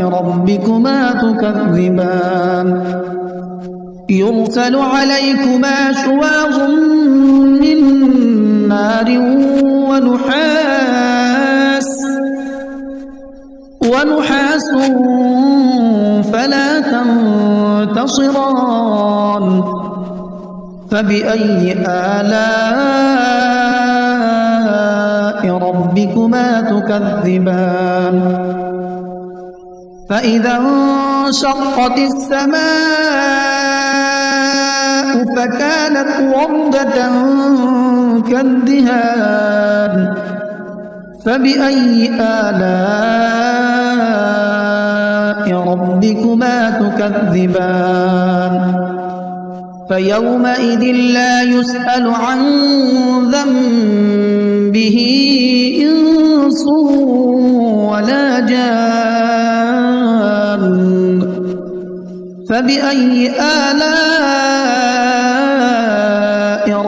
[SPEAKER 2] ربكما تكذبان يرسل عليكما شواظ من نار ونحاس فلا تنتصران فبأي آلاء ربكما تكذبان فإذا انشقت السماء فكانت وردة كالدهان فبأي آلاء ربكما تكذبان فيومئذ لا يسأل عن ذنبه إنس ولا جان فبأي آلاء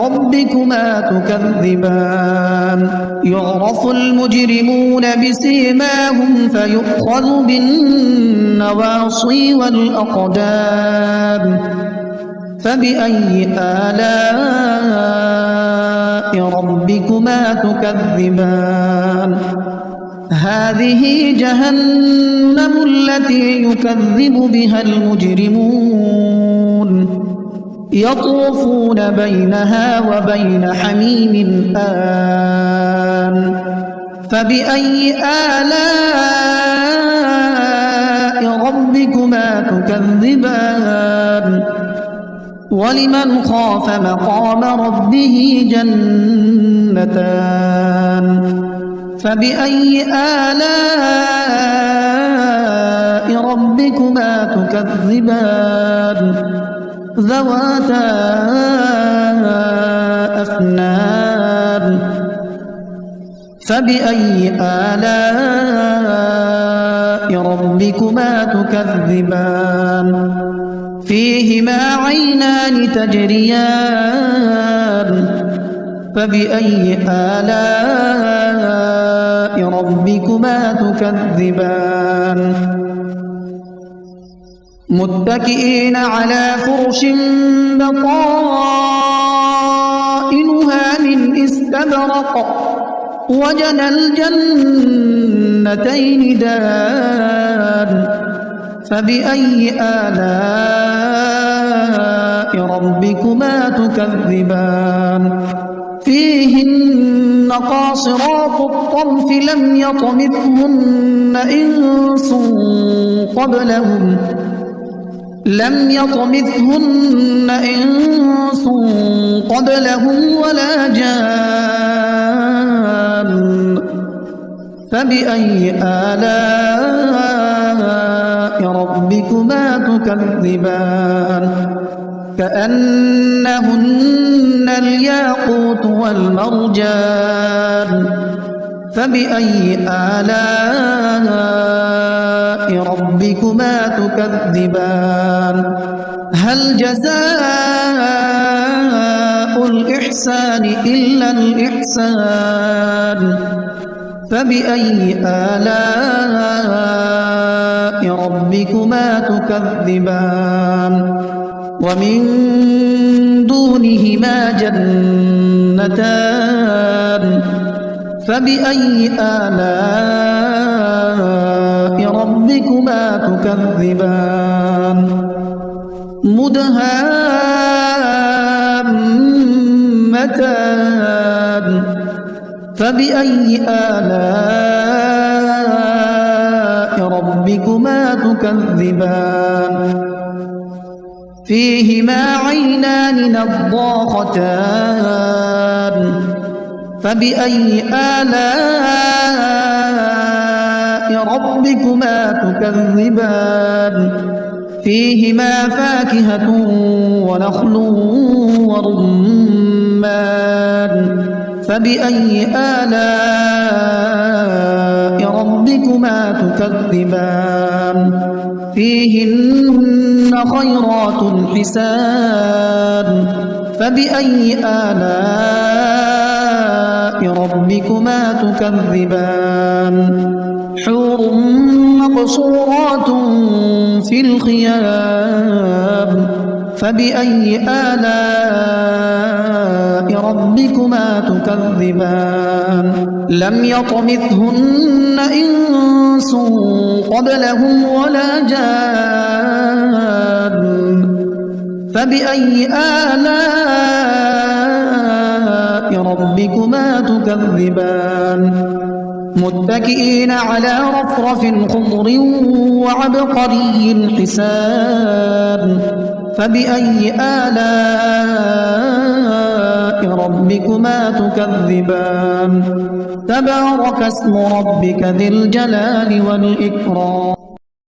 [SPEAKER 2] ربكما تكذبان يعرف المجرمون بسيماهم فيؤخذ بالنواصي والأقدام فبأي آلاء ربكما تكذبان هذه جهنم التي يكذب بها المجرمون يطوفون بينها وبين حميم آن فبأي آلاء ربكما تكذبان ولمن خاف مقام ربه جنتان فبأي آلاء ربكما تكذبان ذواتا أفنان فبأي آلاء ربكما تكذبان فيهما عينان تجريان فبأي آلاء ربكما تكذبان متكئين على فرش بطائنها من استبرق وجنى الجنتين دان فبأي آلاء ربكما تكذبان فيهن قاصرات الطرف لم يطمثهن إنس قبلهم ولا جان فبأي آلاء ربكما تكذبان كأنهن الياقوت والمرجان فبأي آلاء ربكما تكذبان هل جزاء الإحسان إلا الإحسان فبأي آلاء ربكما تكذبان ومن دونهما جنتان فبأي آلاء ربكما تكذبان مدهامتان فبأي آلاء ربكما ربكما تكذبان فيهما عينان نضاختان فبأي آلاء ربكما تكذبان فيهما فاكهة ونخل ورمان فبأي آلاء ربكما تكذبان فيهن خيرات حسان فبأي آلاء ربكما تكذبان حور مقصورات في الخيام فبأي آلاء ربكما تكذبان لم يطمثهن إنس قبلهم ولا جان فبأي آلاء ربكما تكذبان متكئين على رفرف خضر وعبقري حسان فبأي آلاء ربكما تكذبان تبارك اسم ربك ذي الجلال والإكرام